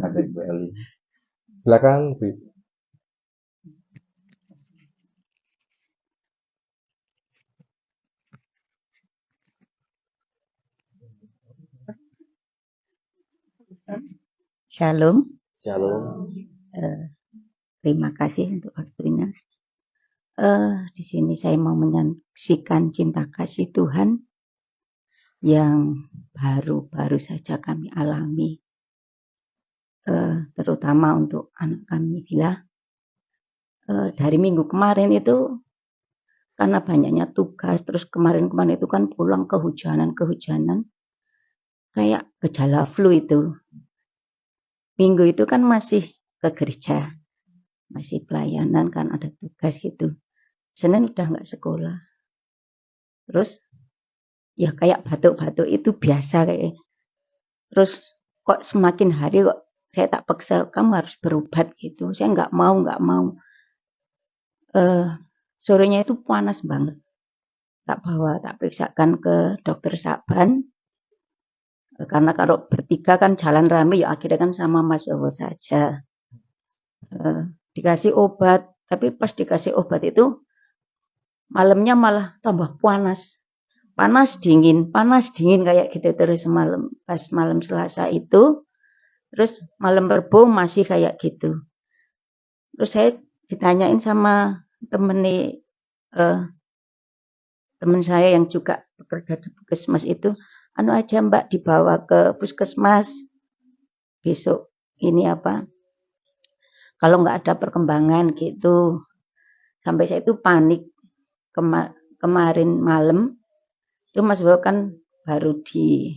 [SPEAKER 4] Ada Ibu Eli. Silakan Bu.
[SPEAKER 6] Shalom.
[SPEAKER 4] Shalom.
[SPEAKER 6] Terima kasih untuk waktunya. Di sini saya mau menyaksikan cinta kasih Tuhan yang baru-baru saja kami alami, terutama untuk anak kami Bila. Dari minggu kemarin itu karena banyaknya tugas, terus kemarin-kemarin itu kan pulang kehujanan, kayak gejala flu itu. Minggu itu kan masih ke gereja, masih pelayanan kan, ada tugas gitu. Senin udah nggak sekolah. Terus ya kayak batuk-batuk itu biasa kayak. Terus kok semakin hari kok saya tak paksa, kamu harus berobat gitu. Saya nggak mau. Sorenya itu panas banget. Tak periksakan ke dokter Saban. Karena kalau bertiga kan jalan rame, ya akhirnya kan sama Mas Yowo saja. Dikasih obat, tapi pas dikasih obat itu malamnya malah tambah panas dingin kayak gitu terus semalam. Pas malam Selasa itu, terus malam Rebo masih kayak gitu. Terus saya ditanyain sama temen saya yang juga bekerja di puskesmas itu, anu aja Mbak, dibawa ke puskesmas besok ini apa, kalau nggak ada perkembangan gitu. Sampai saya itu panik. Kemarin malam itu Mas Bowo kan baru di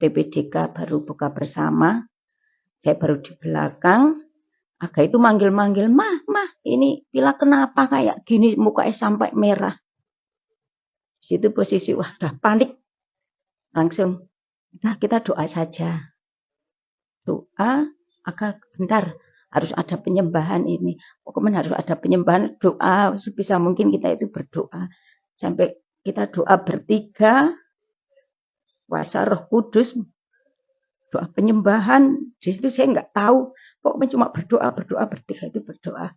[SPEAKER 6] PPDK, baru buka bersama, saya baru di belakang, agak itu manggil-manggil, mah ini Bila kenapa kayak gini, mukanya sampai merah. Di situ posisi wah udah panik, langsung nah kita doa saja, doa agar bentar harus ada penyembahan ini, pokoknya harus ada penyembahan, doa sebisa mungkin kita itu berdoa, sampai kita doa bertiga, kuasa Roh Kudus, doa penyembahan. Di situ saya nggak tahu, pokoknya cuma berdoa bertiga itu berdoa.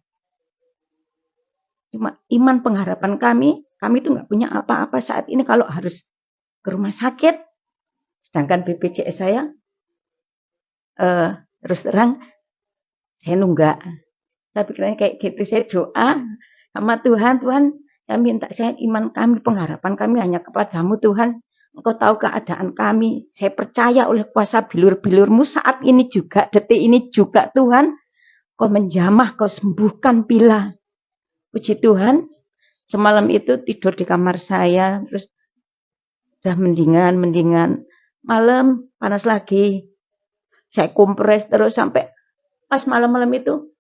[SPEAKER 6] Cuma iman pengharapan kami itu nggak punya apa-apa saat ini kalau harus ke rumah sakit, sedangkan BPJS saya terus terang saya nunggak. Tapi kayak gitu saya doa sama Tuhan, saya minta, saya iman kami, pengharapan kami hanya kepadamu Tuhan. Engkau tahu keadaan kami. Saya percaya oleh kuasa bilur-bilurmu saat ini juga, detik ini juga Tuhan. Kau menjamah, kau sembuhkan Bila. Puji Tuhan. Semalam itu tidur di kamar saya, terus udah mendingan. Malam panas lagi. Saya kompres terus sampai pas malam-malam itu,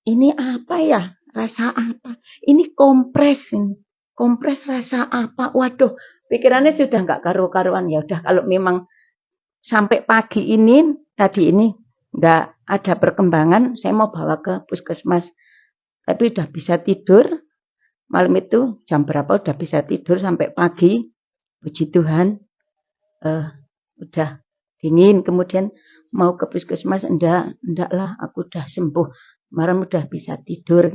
[SPEAKER 6] ini apa ya? rasa apa? Ini kompres ini. Kompres rasa apa? Waduh, pikirannya sudah nggak karu-karuan. Ya udah kalau memang sampai pagi ini, tadi ini nggak ada perkembangan, saya mau bawa ke puskesmas. Tapi udah bisa tidur. Malam itu jam berapa udah bisa tidur sampai pagi. Puji Tuhan. Udah dingin. Kemudian mau ke puskesmas, enggak lah, aku udah sembuh. Kemarin udah bisa tidur.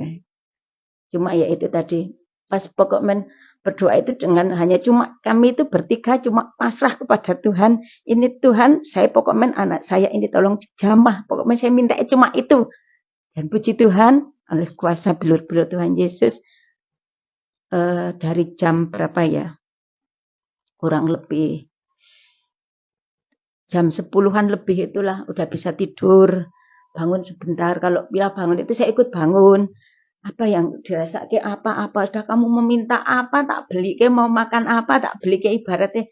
[SPEAKER 6] Cuma ya itu tadi. Pas pokoknya berdoa itu dengan hanya cuma kami itu bertiga cuma pasrah kepada Tuhan. Ini Tuhan, saya pokoknya anak saya ini tolong jamah. Pokoknya saya minta cuma itu. Dan puji Tuhan, oleh kuasa bilur-bilur Tuhan Yesus, dari jam berapa ya? Kurang lebih jam 10-an lebih itulah udah bisa tidur. Bangun sebentar. Kalau bila bangun itu saya ikut bangun. Apa yang dirasa ke apa-apa, udah kamu meminta apa tak beli ke, mau makan apa tak beli ke, ibaratnya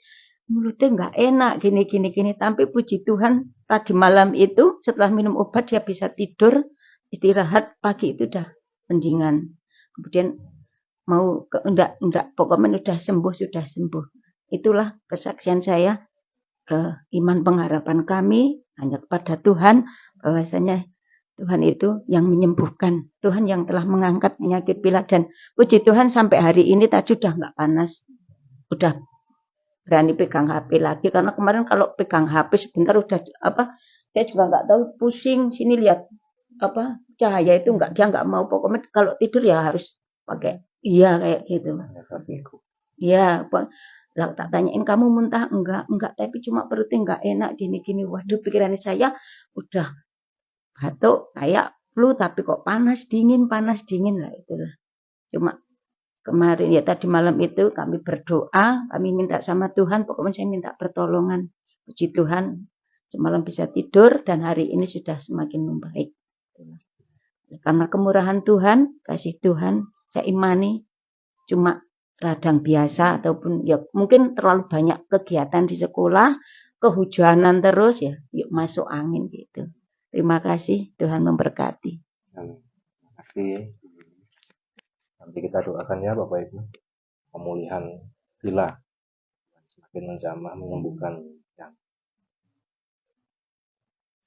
[SPEAKER 6] mulutnya nggak enak gini. Tapi puji Tuhan tadi malam itu setelah minum obat dia bisa tidur, istirahat, pagi itu udah mendingan. Kemudian mau enggak pokoknya sudah sembuh. Itulah kesaksian saya, iman pengharapan kami hanya kepada Tuhan, bahwasanya Tuhan itu yang menyembuhkan. Tuhan yang telah mengangkat penyakit pilek. Dan puji Tuhan sampai hari ini tadi udah nggak panas. Udah berani pegang HP lagi. Karena kemarin kalau pegang HP sebentar udah saya juga nggak tahu, pusing. Sini lihat cahaya itu dia nggak mau. Pokoknya kalau tidur ya harus pakai. Iya kayak gitu. Iya, lah tak tanyain kamu muntah enggak, tapi cuma perutnya enggak enak gini. Waduh, pikirannya saya udah batuk kayak flu tapi kok panas dingin lah itulah. Cuma kemarin ya tadi malam itu kami berdoa, kami minta sama Tuhan, pokoknya saya minta pertolongan. Puji Tuhan semalam bisa tidur dan hari ini sudah semakin membaik. Karena kemurahan Tuhan, kasih Tuhan, saya imani cuma radang biasa ataupun ya mungkin terlalu banyak kegiatan di sekolah, kehujanan terus ya, yuk masuk angin gitu. Terima kasih, Tuhan memberkati.
[SPEAKER 4] Terima kasih. Nanti kita doakan ya Bapak Ibu, pemulihan bila semakin menjamah, menyembuhkan yang.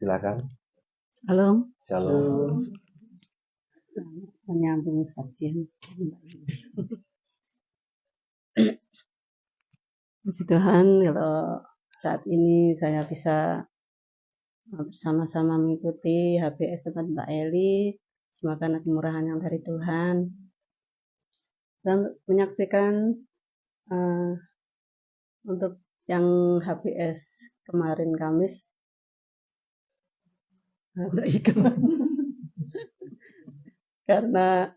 [SPEAKER 4] Silakan. Shalom.
[SPEAKER 7] Menyambung sajian. Puji Tuhan kalau saat ini saya bisa bersama-sama mengikuti HBS tempat Mbak Eli. Semoga kemurahan yang dari Tuhan. Dan menyaksikan untuk yang HBS kemarin Kamis. Karena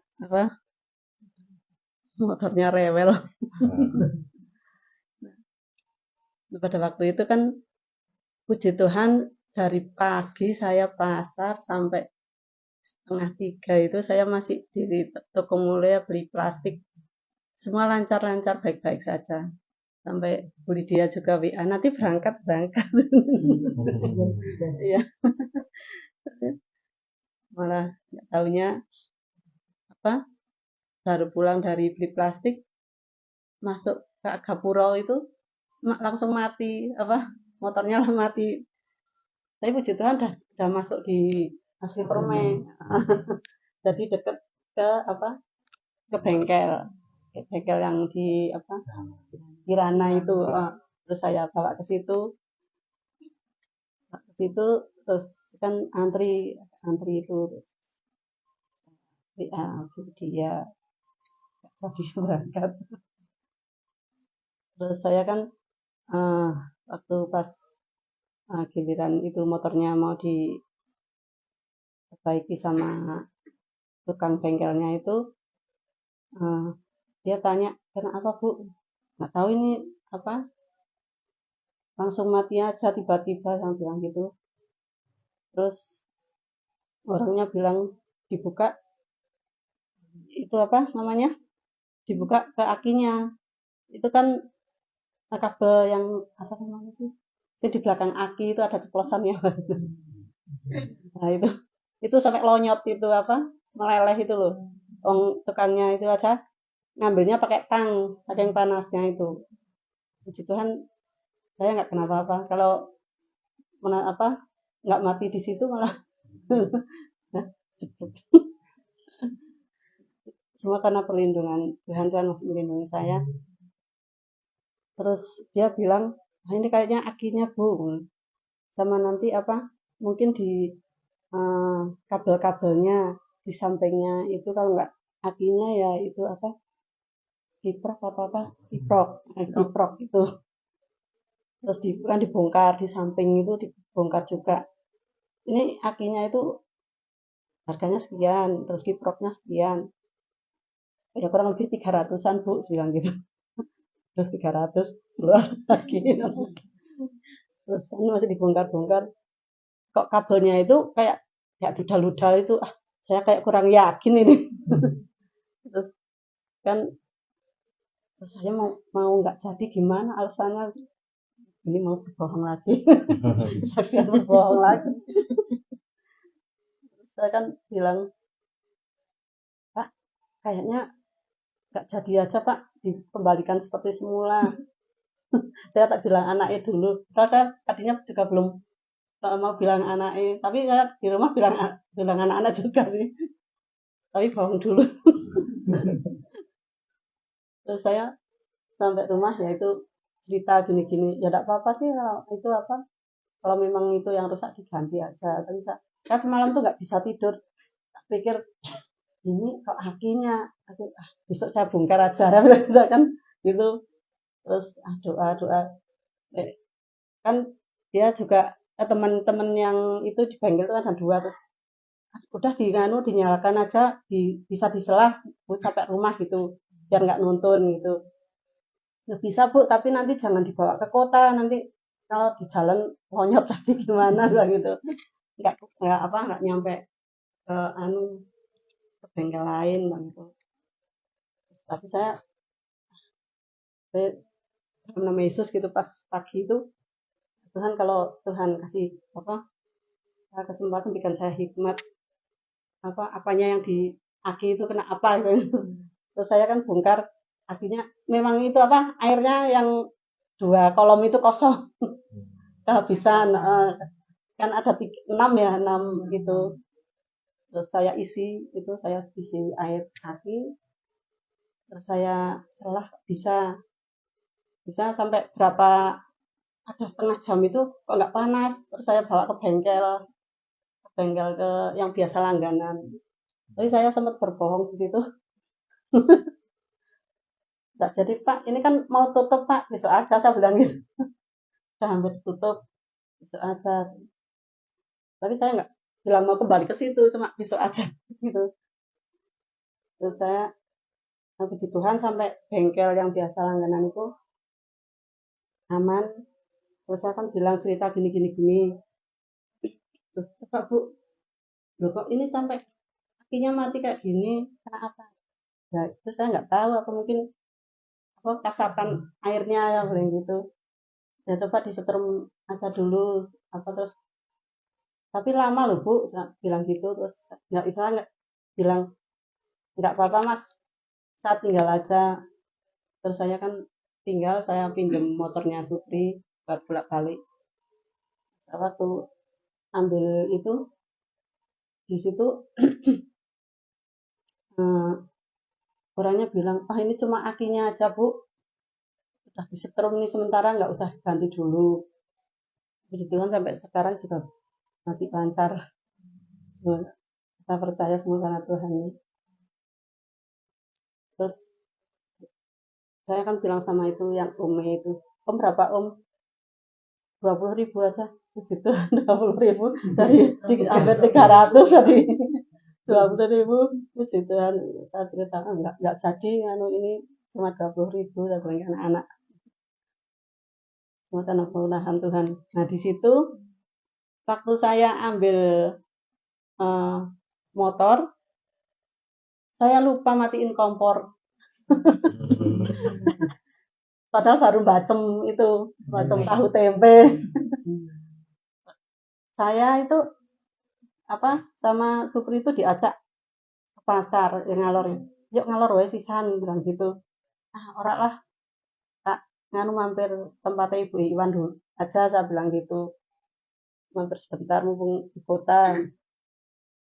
[SPEAKER 7] motornya rewel. Pada waktu itu kan puji Tuhan dari pagi saya pasar sampai 2:30 itu saya masih di toko Mulia beli plastik. Semua lancar-lancar baik-baik saja. Sampai Bu Lydia juga WA, nanti berangkat. Iya. Malah nggak taunya baru pulang dari beli plastik, masuk ke Agapura itu langsung mati, motornya lah mati. Tapi puji Tuhan udah masuk di Asli Permen. Jadi deket ke bengkel yang di Kirana itu. Terus saya bawa ke situ terus kan antri itu dia jadi berangkat. Terus saya kan waktu pas giliran itu motornya mau diperbaiki sama tukang bengkelnya itu, dia tanya, kenapa Bu? Nggak tahu ini langsung mati aja tiba-tiba, yang bilang gitu. Terus orangnya bilang dibuka itu dibuka ke akinya. Itu kan kabel yang sih di belakang aki itu ada ceplosannya. Nah itu sampai lonyot itu meleleh itu loh. tukangnya itu aja ngambilnya pakai tang, saking panasnya itu. Puji Tuhan, saya nggak kenapa-apa. Kalau nggak mati di situ malah cepet. Semua karena perlindungan Tuhan. Tuhan masih melindungi saya. Terus dia bilang, nah ini kayaknya akinya Bu, sama nanti mungkin di kabel-kabelnya di sampingnya itu kalau nggak akinya ya itu kiprok itu. Terus kan dibongkar di samping itu dibongkar juga. Ini akinya itu harganya sekian, terus kiproknya sekian. Ya kurang lebih 300-an Bu, bilang gitu. Terus 300 keluar lagi. Terus ini masih dibongkar-bongkar. Kok kabelnya itu kayak dudal-dudal itu, saya kayak kurang yakin ini. Terus kan terus saya mau nggak jadi gimana alasannya, ini mau berbohong lagi. Saksian berbohong lagi. Terus saya kan bilang, Pak, kayaknya nggak jadi aja Pak, dikembalikan seperti semula. Saya tak bilang anaknya dulu. Kalau saya tadinya juga belum mau bilang anaknya, tapi saya di rumah bilang anak-anak juga sih. Tapi bohong dulu. Terus saya sampai rumah ya itu cerita gini-gini. Ya enggak apa-apa sih kalau itu kalau memang itu yang rusak diganti aja. Tapi kan semalam tuh nggak bisa tidur. Tak pikir ini kok akinya, besok saya bongkar aja kan gitu. Terus doa kan dia juga teman-teman yang itu di bengkel itu kan ada 2, terus udah dinyalakan aja, bisa diselah sampai rumah gitu biar nggak nuntun gitu. Ya bisa Bu, tapi nanti jangan dibawa ke kota, nanti kalau di jalan monyet tadi gimana lah gitu. Nggak nyampe ke bengkel lain gitu. Tapi saya dalam nama Yesus gitu pas pagi itu, Tuhan kalau Tuhan kasih kesempatan berikan saya hikmat apanya yang di aki itu kena apa gitu. Terus saya kan bongkar akinya, memang itu airnya yang 2 kolom itu kosong. Kehabisan kan ada 6 gitu. Terus saya isi air aki, terus saya selah bisa sampai berapa, ada setengah jam itu kok nggak panas. Terus saya bawa ke bengkel ke yang biasa langganan. Tapi saya sempat berbohong di situ. Nggak jadi Pak, ini kan mau tutup Pak, besok aja saya bilang gitu. Udah hampir tutup, besok aja. Tapi saya nggak bilang mau kembali ke situ, cuma besok aja gitu. Terus saya puji Tuhan sampai bengkel yang biasa langganan itu aman. Terus saya kan bilang cerita gini. Terus Pak Bu, loh kok ini sampai akinya mati kayak gini, kenapa? Ya itu saya nggak tahu, apa mungkin kasatan airnya ya bilang gitu. Ya coba disetrum aja dulu terus. Tapi lama loh Bu, saya bilang gitu. Terus nggak bilang nggak apa-apa Mas, saya tinggal aja. Terus saya kan tinggal, saya pinjam motornya Supri buat bolak-balik. Waktu ambil itu di situ orangnya bilang, ini cuma akinya aja Bu, udah disetrum nih sementara, nggak usah diganti dulu. Puji Tuhan sampai sekarang juga masih lancar. Kita percaya semua karena Tuhan. Terus saya kan bilang sama itu yang itu, Om berapa Om? 20.000 aja. Puji Tuhan, 20.000 dari hampir 300 tadi. 20.000, puji Tuhan. Saya cerita nggak jadi ini cuma 20.000 saya bilang anak-anak. Semua karena perkenahan Tuhan. Nah di situ waktu saya ambil motor, saya lupa matiin kompor. Padahal baru bacem tahu tempe. Saya itu sama Supri itu diajak pasar yang ngalor, yuk ngalor wae sisan bilang gitu. Ora lah Kak, nganu mampir tempatnya Ibu Iwan dulu aja, saya bilang gitu, mampir sebentar mumpung di kota.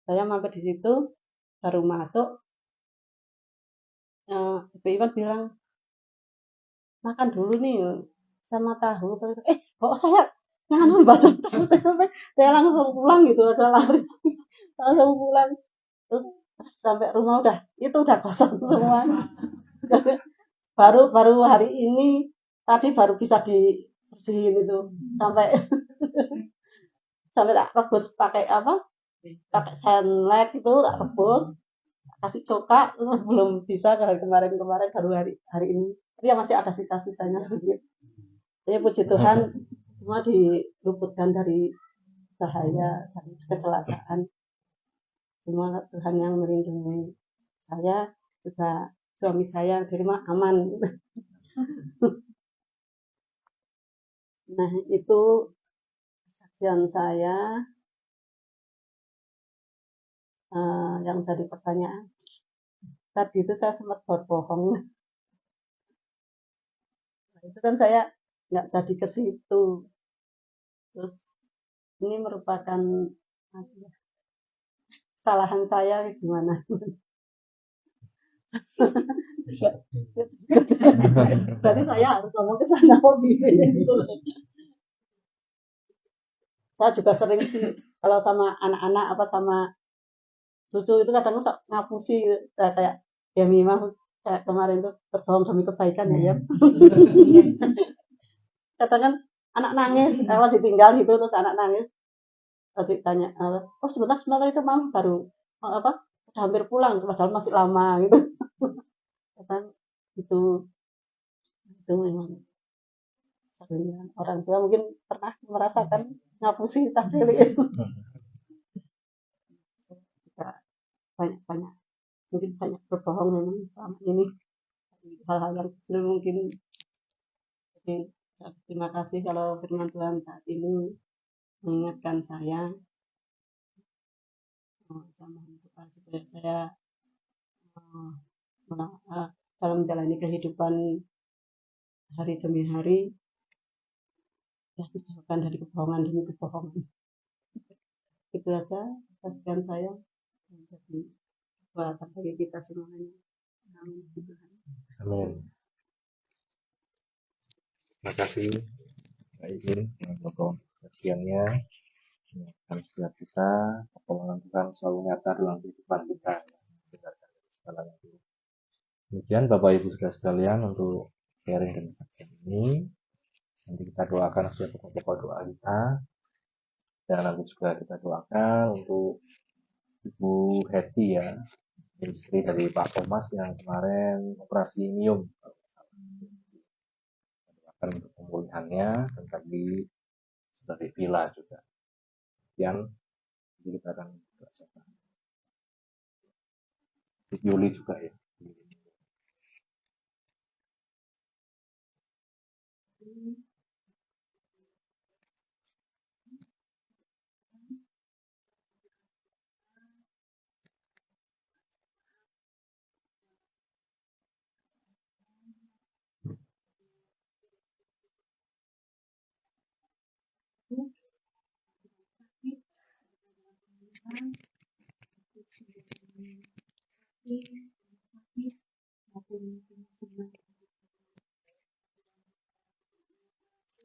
[SPEAKER 7] Saya mampir di situ, baru masuk, Ibu Iwan bilang, makan dulu nih sama tahu. Kok saya nganu baca tahu tempe, saya langsung pulang gitu aja, lari langsung pulang. Terus sampai rumah udah kosong semua. baru hari ini tadi baru bisa dibersihin itu, sampai sampai tak rebus pakai pakai senlek itu, tak rebus kasih coka, belum bisa kemarin baru hari ini, tapi ya masih ada sisa-sisanya gitu. Jadi puji Tuhan semua diluputkan dari bahaya, dari kecelakaan. Semua Tuhan yang melindungi saya, juga suami saya dari aman. Nah, itu kesaksian saya yang jadi pertanyaan. Tadi itu saya sempat berbohong. Nah, itu kan saya nggak jadi ke situ. Terus ini merupakan kesalahan saya gimana? Berarti saya harus ngomong ke sana gitu. Saya juga sering kalau sama anak-anak sama cucu itu kadang ngapusi, kayak ya memang kayak kemarin tuh berbohong demi kebaikan ya. Kadang kan anak nangis kalau ditinggal gitu, terus anak nangis, tadi tanya, oh sebentar itu mama baru udah hampir pulang, padahal masih lama gitu. Kadang itu memang sebenarnya orang tua mungkin pernah merasakan ngapusi tak cilik. banyak mungkin banyak berbohong memang selama ini, hal-hal yang kecil mungkin. Jadi terima kasih kalau firman Tuhan saat ini mengingatkan saya sama Tuhan, supaya saya dalam menjalani kehidupan hari demi hari dijauhkan dari kebohongan demi kebohongan. Itu aja kesaksian saya menjadi kekuatan bagi kita semuanya. Amin.
[SPEAKER 4] Amin. Terima kasih Mbak Iin dengan pokok kesaksiannya. Dan setiap kita, pertolongan Tuhan selalu nyata dalam kehidupan kita. Demikian Bapak Ibu Saudara sekalian untuk sharing dan kesaksian ini. Nanti kita doakan setiap pokok-pokok doa kita. Dan nanti juga kita doakan untuk Ibu Hetty ya, istri dari Pak Thomas yang kemarin operasi miom. Doakan untuk pemulihannya, dan tadi sebagai villa juga. Kemudian kita akan merasakan Yuli juga ya.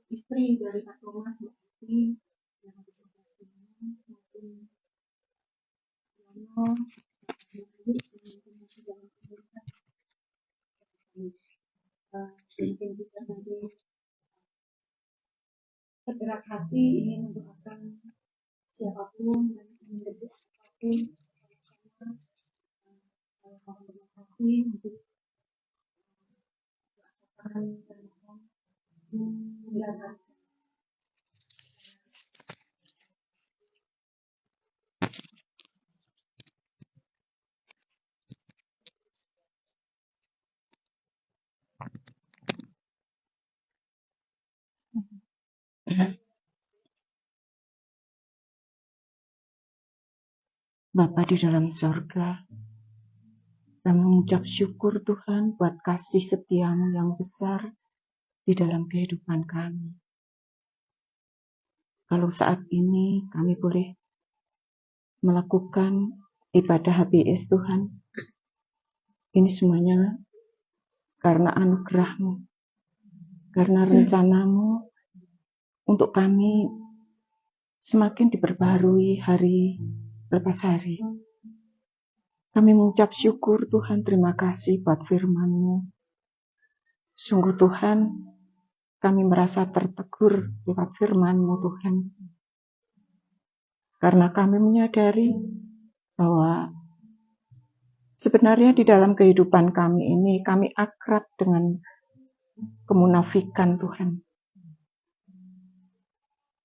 [SPEAKER 2] Istri dari Pak Thomas ini yang habis operasi maupun mungkin kita nanti tergerak hati ingin mendoakan siapapun dan menjadi apapun mohon berterima kasih untuk merasakan dan menjaga.
[SPEAKER 6] Bapa di dalam sorga, Kami mengucap syukur Tuhan buat kasih setia-Mu yang besar di dalam kehidupan kami. Kalau saat ini kami boleh melakukan ibadah HBS Tuhan, ini semuanya karena anugerah-Mu, karena rencana-Mu untuk kami semakin diperbaharui hari lepas hari. Kami mengucap syukur Tuhan, terima kasih buat firman-Mu. Sungguh Tuhan, kami merasa tertegur lewat firman-Mu Tuhan. Karena kami menyadari bahwa sebenarnya di dalam kehidupan kami ini, kami akrab dengan kemunafikan Tuhan.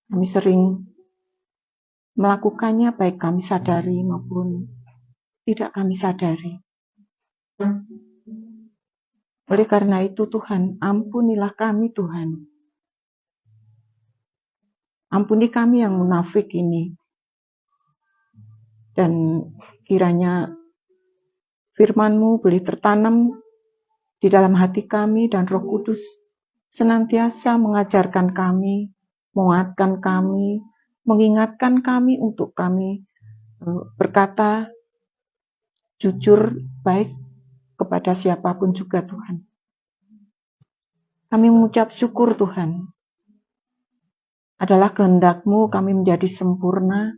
[SPEAKER 6] Kami sering melakukannya baik kami sadari maupun tidak kami sadari. Oleh karena itu Tuhan, ampunilah kami Tuhan. Ampuni kami yang munafik ini. Dan kiranya firman-Mu boleh tertanam di dalam hati kami dan Roh Kudus senantiasa mengajarkan kami, menguatkan kami, mengingatkan kami untuk kami berkata jujur baik kepada siapapun juga Tuhan. Kami mengucap syukur Tuhan. Adalah kehendak-Mu kami menjadi sempurna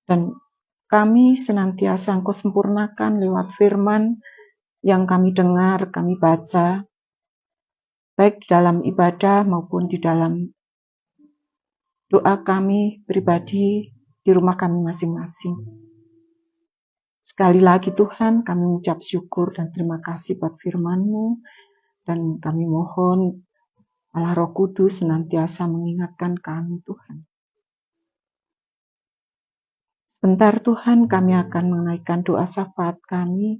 [SPEAKER 6] dan kami senantiasa Engkau sempurnakan lewat firman yang kami dengar, kami baca, baik di dalam ibadah maupun di dalam doa kami pribadi di rumah kami masing-masing. Sekali lagi Tuhan, kami mengucap syukur dan terima kasih buat firman-Mu, dan kami mohon Allah Roh Kudus senantiasa mengingatkan kami Tuhan. Sebentar Tuhan, kami akan menaikkan doa syafaat kami.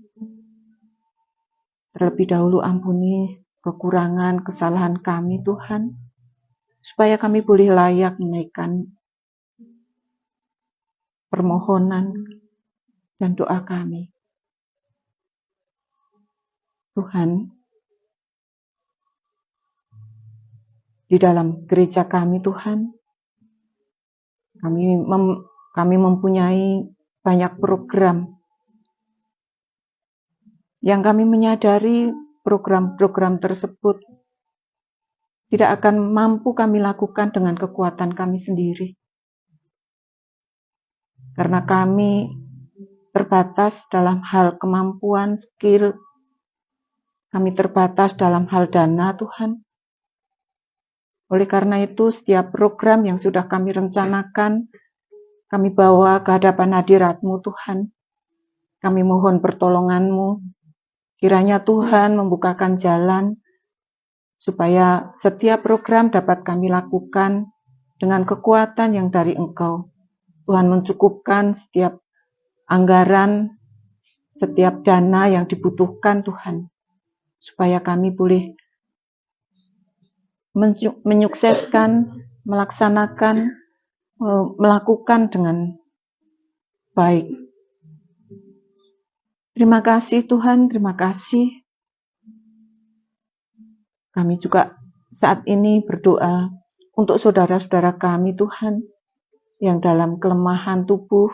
[SPEAKER 6] Terlebih dahulu ampuni kekurangan, kesalahan kami Tuhan, supaya kami boleh layak menaikkan permohonan dan doa kami. Tuhan, di dalam gereja kami Tuhan, kami mempunyai banyak program yang kami menyadari program-program tersebut tidak akan mampu kami lakukan dengan kekuatan kami sendiri. Karena kami terbatas dalam hal kemampuan, skill, kami terbatas dalam hal dana Tuhan. Oleh karena itu, setiap program yang sudah kami rencanakan, kami bawa ke hadapan hadirat-Mu Tuhan. Kami mohon pertolongan-Mu. Kiranya Tuhan membukakan jalan supaya setiap program dapat kami lakukan dengan kekuatan yang dari Engkau. Tuhan mencukupkan setiap anggaran, setiap dana yang dibutuhkan Tuhan. Supaya kami boleh menyukseskan, melaksanakan, melakukan dengan baik. Terima kasih Tuhan, terima kasih. Kami juga saat ini berdoa untuk saudara-saudara kami Tuhan, yang dalam kelemahan tubuh,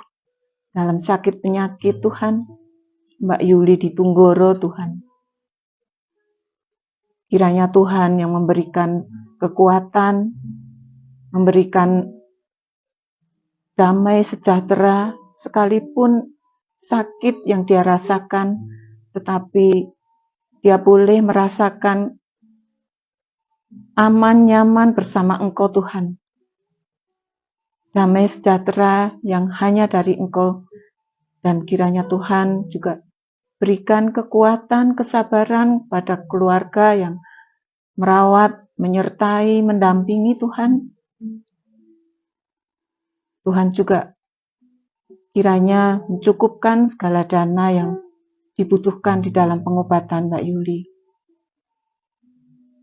[SPEAKER 6] dalam sakit penyakit Tuhan, Mbak Yuli di Tunggoro Tuhan. Kiranya Tuhan yang memberikan kekuatan, memberikan damai sejahtera, sekalipun sakit yang dia rasakan, tetapi dia boleh merasakan aman, nyaman bersama Engkau Tuhan. Damai sejahtera yang hanya dari Engkau, dan kiranya Tuhan juga berikan kekuatan, kesabaran pada keluarga yang merawat, menyertai, mendampingi Tuhan. Tuhan juga kiranya mencukupkan segala dana yang dibutuhkan di dalam pengobatan Mbak Yuli.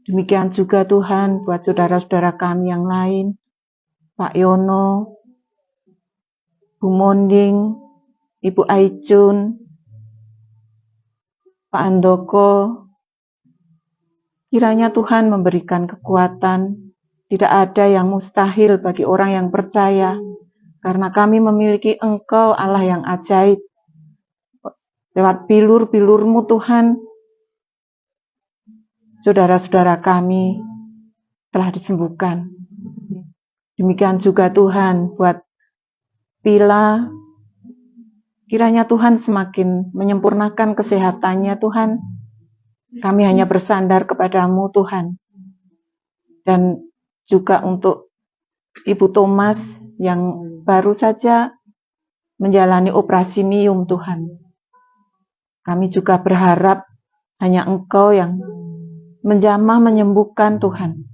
[SPEAKER 6] Demikian juga Tuhan buat saudara-saudara kami yang lain, Pak Yono, Bu Monding, Ibu Aicun,
[SPEAKER 8] Pak Andoko, kiranya Tuhan memberikan kekuatan. Tidak ada yang mustahil bagi orang yang percaya, karena kami memiliki Engkau Allah yang ajaib. Lewat bilur-bilur-Mu Tuhan, saudara-saudara kami telah disembuhkan. Demikian juga Tuhan buat Pila, kiranya Tuhan semakin menyempurnakan kesehatannya Tuhan. Kami hanya bersandar kepadamu Tuhan. Dan juga untuk Ibu Thomas yang baru saja menjalani operasi miom Tuhan. Kami juga berharap hanya Engkau yang menjamah menyembuhkan Tuhan.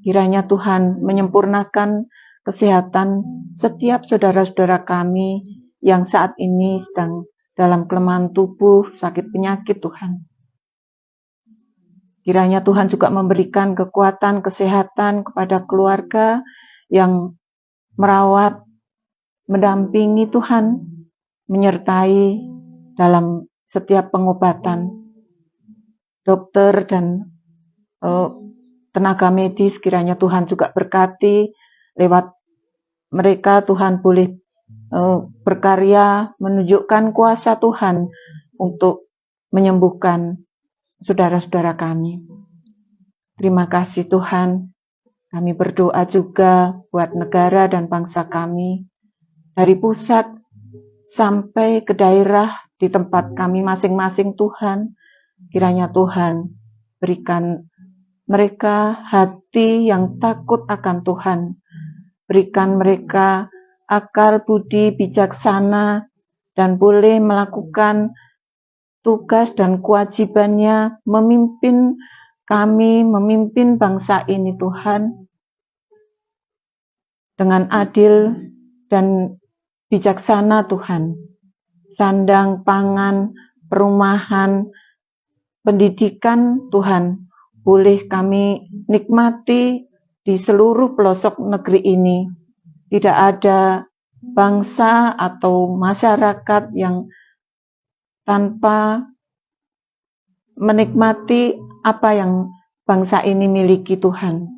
[SPEAKER 8] Kiranya Tuhan menyempurnakan kesehatan setiap saudara-saudara kami yang saat ini sedang dalam kelemahan tubuh, sakit penyakit Tuhan. Kiranya Tuhan juga memberikan kekuatan, kesehatan kepada keluarga yang merawat, mendampingi Tuhan, menyertai dalam setiap pengobatan. Dokter dan tenaga medis, kiranya Tuhan juga berkati lewat mereka. Tuhan boleh berkarya, menunjukkan kuasa Tuhan untuk menyembuhkan saudara-saudara kami. Terima kasih Tuhan. Kami berdoa juga buat negara dan bangsa kami, dari pusat sampai ke daerah di tempat kami masing-masing Tuhan. Kiranya Tuhan berikan mereka hati yang takut akan Tuhan. Berikan mereka akal budi bijaksana dan boleh melakukan tugas dan kewajibannya memimpin kami, memimpin bangsa ini Tuhan, dengan adil dan bijaksana Tuhan. Sandang, pangan, perumahan, pendidikan Tuhan, boleh kami nikmati di seluruh pelosok negeri ini. Tidak ada bangsa atau masyarakat yang tanpa menikmati apa yang bangsa ini miliki Tuhan.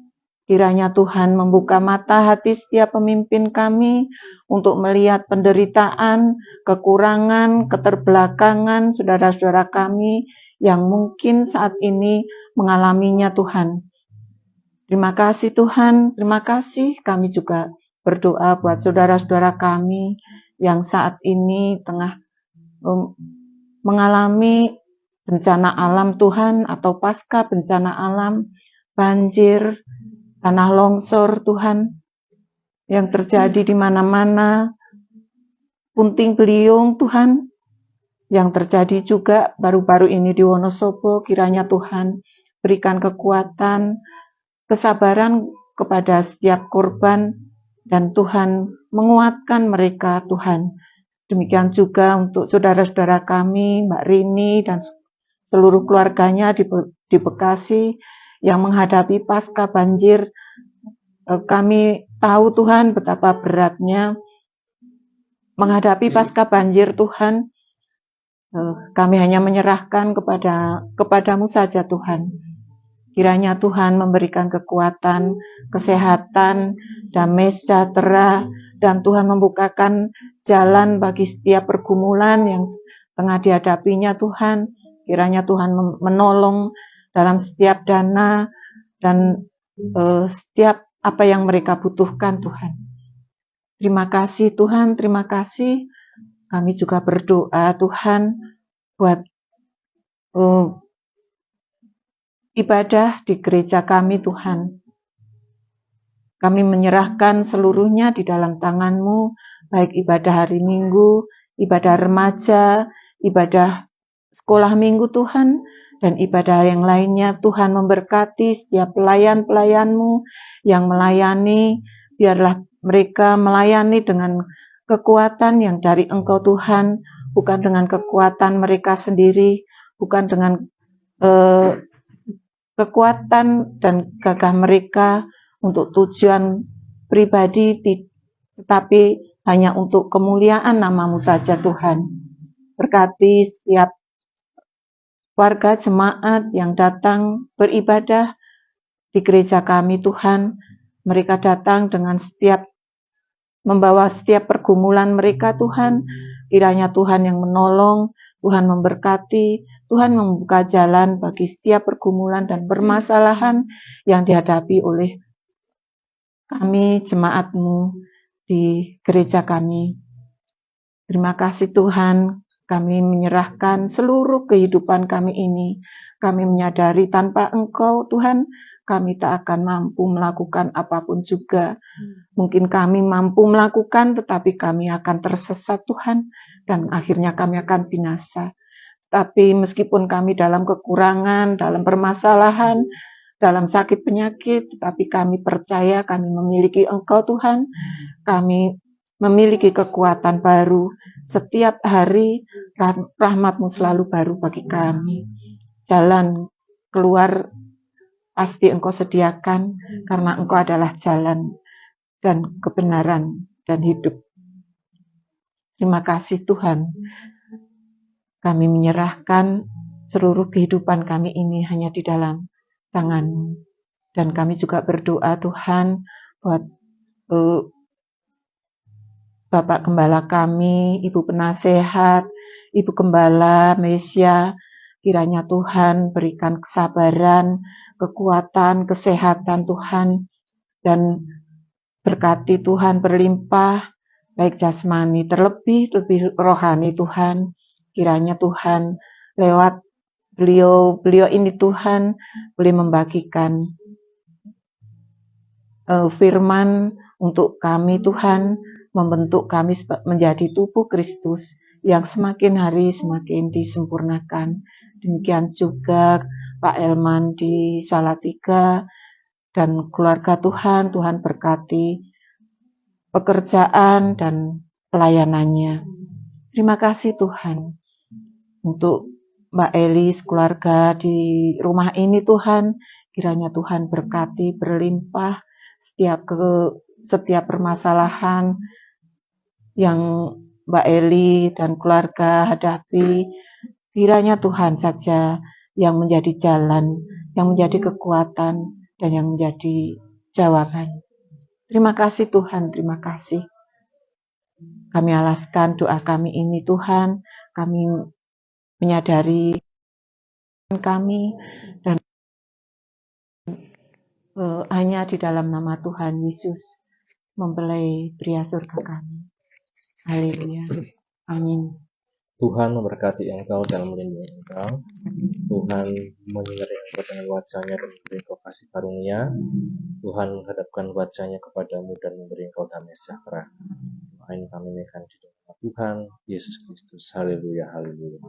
[SPEAKER 8] Kiranya Tuhan membuka mata hati setiap pemimpin kami untuk melihat penderitaan, kekurangan, keterbelakangan saudara-saudara kami yang mungkin saat ini mengalaminya Tuhan. Terima kasih Tuhan, terima kasih. Kami juga berdoa buat saudara-saudara kami yang saat ini tengah mengalami bencana alam Tuhan atau pasca bencana alam, banjir, tanah longsor Tuhan yang terjadi di mana-mana, puting beliung Tuhan yang terjadi juga baru-baru ini di Wonosobo. Kiranya Tuhan berikan kekuatan, kesabaran kepada setiap korban, dan Tuhan menguatkan mereka Tuhan. Demikian juga untuk saudara-saudara kami, Mbak Rini dan seluruh keluarganya di Bekasi yang menghadapi pasca banjir. Kami tahu Tuhan betapa beratnya menghadapi pasca banjir Tuhan. Kami hanya menyerahkan kepadamu saja Tuhan. Kiranya Tuhan memberikan kekuatan, kesehatan, damai sejahtera, dan Tuhan membukakan jalan bagi setiap pergumulan yang tengah dihadapinya Tuhan. Kiranya Tuhan menolong dalam setiap dana dan setiap apa yang mereka butuhkan Tuhan. Terima kasih Tuhan, terima kasih. Kami juga berdoa Tuhan buat ibadah di gereja kami Tuhan. Kami menyerahkan seluruhnya di dalam tangan-Mu, baik ibadah hari Minggu, ibadah remaja, ibadah sekolah Minggu Tuhan, dan ibadah yang lainnya. Tuhan memberkati setiap pelayan-pelayan-Mu yang melayani, biarlah mereka melayani dengan kekuatan yang dari Engkau Tuhan, bukan dengan kekuatan mereka sendiri, bukan dengan kekuatan dan gagah mereka untuk tujuan pribadi, tetapi hanya untuk kemuliaan nama-Mu saja Tuhan. Berkati setiap warga jemaat yang datang beribadah di gereja kami Tuhan. Mereka datang dengan membawa setiap pergumulan mereka Tuhan. Kiranya Tuhan yang menolong, Tuhan memberkati, Tuhan membuka jalan bagi setiap pergumulan dan permasalahan yang dihadapi oleh kami jemaat-Mu di gereja kami. Terima kasih Tuhan, kami menyerahkan seluruh kehidupan kami ini. Kami menyadari tanpa Engkau Tuhan, kami tak akan mampu melakukan apapun juga. Mungkin kami mampu melakukan, tetapi kami akan tersesat Tuhan, dan akhirnya kami akan binasa. Tapi meskipun kami dalam kekurangan, dalam permasalahan, dalam sakit penyakit, tetapi kami percaya kami memiliki Engkau Tuhan, kami memiliki kekuatan baru. Setiap hari rahmat-Mu selalu baru bagi kami. Jalan keluar pasti Engkau sediakan, karena Engkau adalah jalan dan kebenaran dan hidup. Terima kasih Tuhan. Kami menyerahkan seluruh kehidupan kami ini hanya di dalam tangan-Mu. Dan kami juga berdoa Tuhan buat Bapak Gembala kami, Ibu Penasehat, Ibu Gembala Mesia. Kiranya Tuhan berikan kesabaran, kekuatan, kesehatan Tuhan, dan berkati Tuhan berlimpah, baik jasmani terlebih lebih rohani Tuhan. Kiranya Tuhan lewat beliau ini Tuhan boleh membagikan firman untuk kami Tuhan, membentuk kami menjadi tubuh Kristus yang semakin hari semakin disempurnakan. Demikian juga Pak Elman di Salatiga dan keluarga Tuhan, Tuhan berkati pekerjaan dan pelayanannya. Terima kasih Tuhan untuk Mbak Elis, keluarga di rumah ini Tuhan, kiranya Tuhan berkati berlimpah setiap permasalahan yang Mbak Eli dan keluarga hadapi, kiranya Tuhan saja yang menjadi jalan, yang menjadi kekuatan, dan yang menjadi jawaban. Terima kasih Tuhan, terima kasih. Kami alaskan doa kami ini Tuhan, kami menyadari kami, dan hanya di dalam nama Tuhan Yesus mempelai pria surga kami. Haleluya. Amin.
[SPEAKER 4] Tuhan memberkati engkau dan melindungi engkau. Tuhan menyinari engkau dengan wajah-Nya dan memberi engkau kasih karunia. Tuhan menghadapkan wajah-Nya kepadamu dan memberi engkau damai sejahtera. Doa ini kami naikkan di dalam nama Tuhan Yesus Kristus. Haleluya, haleluya.